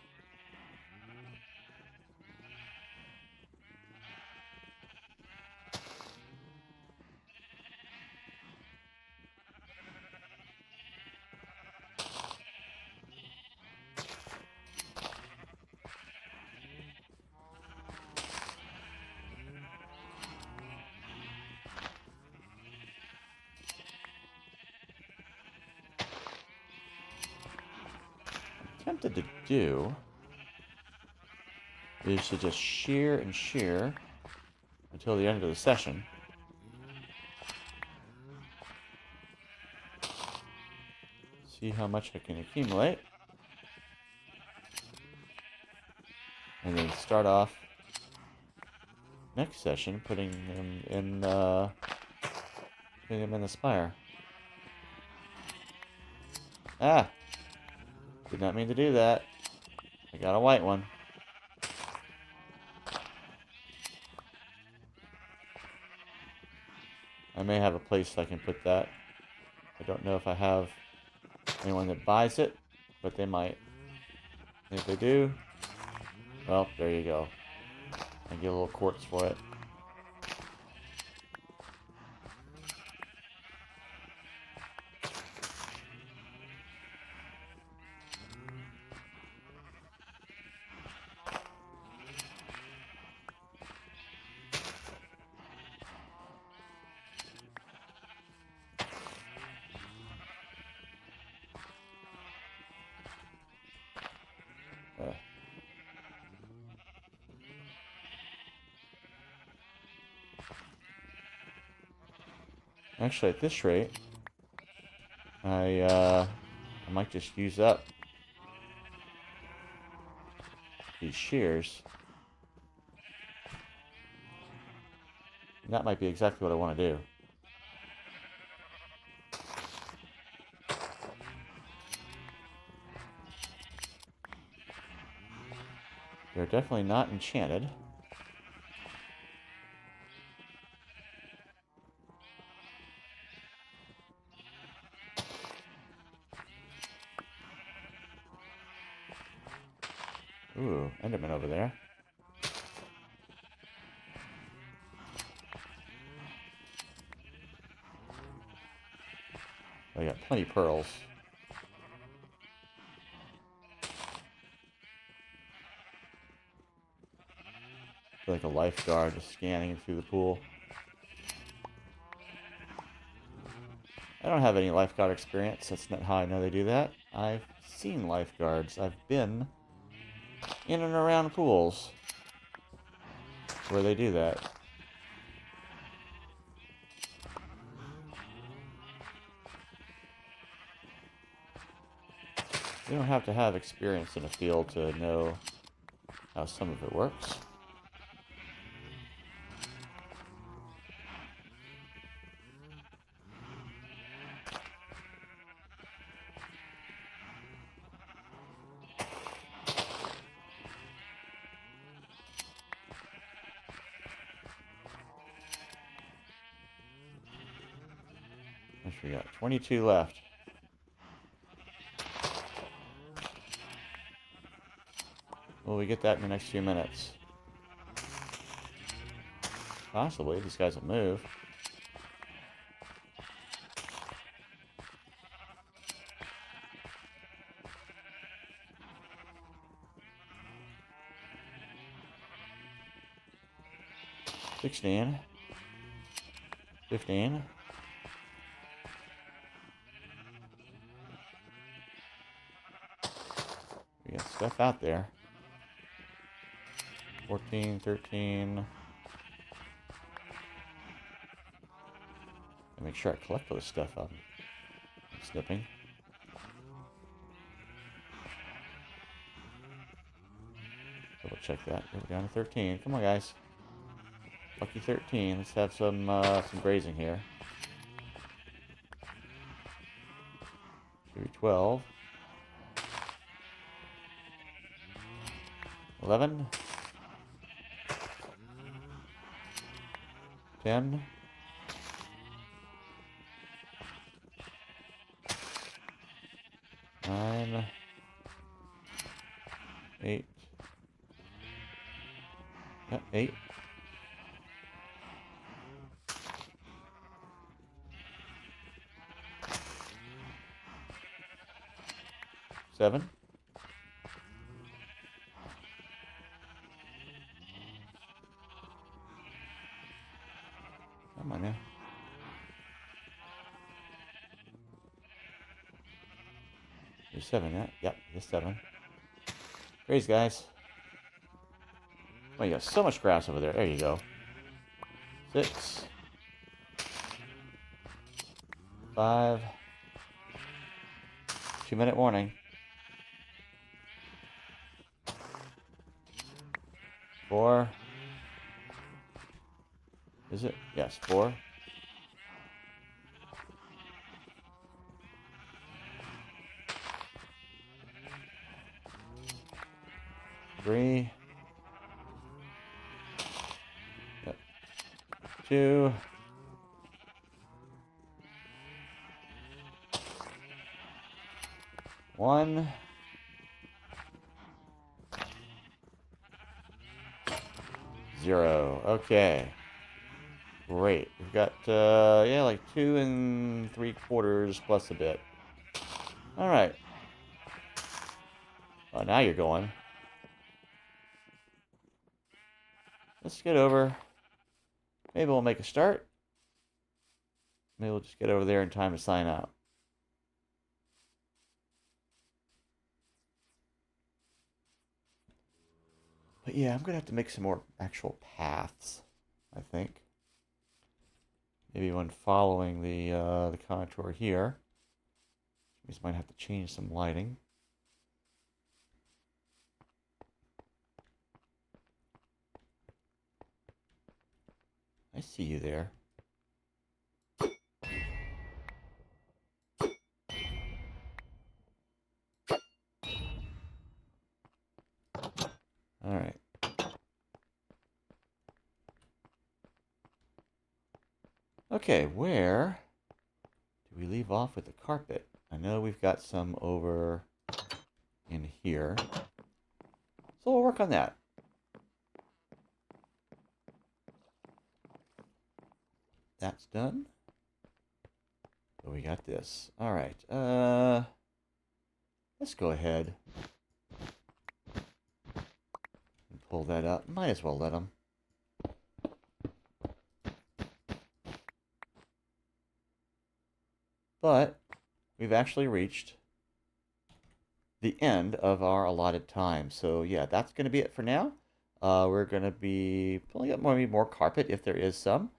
Tempted to do is to just shear and shear until the end of the session. See how much I can accumulate. And then start off next session putting them in the spire. Ah! Did not mean to do that. I got a white one. I may have a place I can put that. I don't know if I have anyone that buys it, but they might. And if they do, well, there you go. I get a little quartz for it. Actually, at this rate, I might just use up these shears. And that might be exactly what I want to do. They're definitely not enchanted. Ooh, Enderman over there. I got plenty of pearls. I feel like a lifeguard just scanning through the pool. I don't have any lifeguard experience. That's not how I know they do that. I've seen lifeguards. I've been in and around pools where they do that. You don't have to have experience in a field to know how some of it works. We got 22 left. Will we get that in the next few minutes? Possibly. These guys will move. $16. $15. We got stuff out there. 14, 13. And make sure I collect all this stuff I'm snipping. Double check that. We're down to 13. Come on, guys. Lucky 13. Let's have some grazing here. 12. 11. 10. 9. 8. Yep, 8. 7. Come on now. There's 7, yeah? Yep, there's 7. Graze, guys. Oh, you got so much grass over there. There you go. 6. 5. 2-minute warning. 4. Is it? Yes, 4. 3. Yep. 2. 1. 0. Okay. Great. We've got, yeah, like 2 3/4 plus a bit. All right. Oh, now you're going. Let's get over. Maybe we'll make a start. Maybe we'll just get over there in time to sign out. But yeah, I'm going to have to make some more actual paths, I think. Maybe when following the contour here. We just might have to change some lighting. I see you there. All right. Okay, where do we leave off with the carpet? I know we've got some over in here. So we'll work on that. That's done. So we got this. All right. Let's go ahead and pull that up. Might as well let them. But we've actually reached the end of our allotted time. So yeah, that's going to be it for now. We're going to be pulling up maybe more carpet if there is some,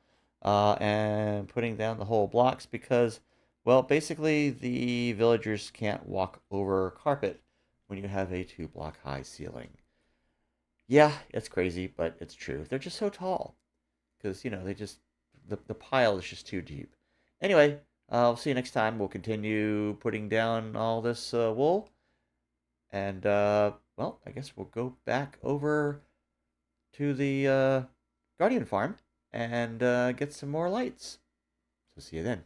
and putting down the whole blocks because, well, basically the villagers can't walk over carpet when you have a 2-block high ceiling. Yeah, it's crazy, but it's true. They're just so tall because, you know, the pile is just too deep. Anyway, I'll see you next time. We'll continue putting down all this wool. And, well, I guess we'll go back over to the Guardian farm and get some more lights. So see you then.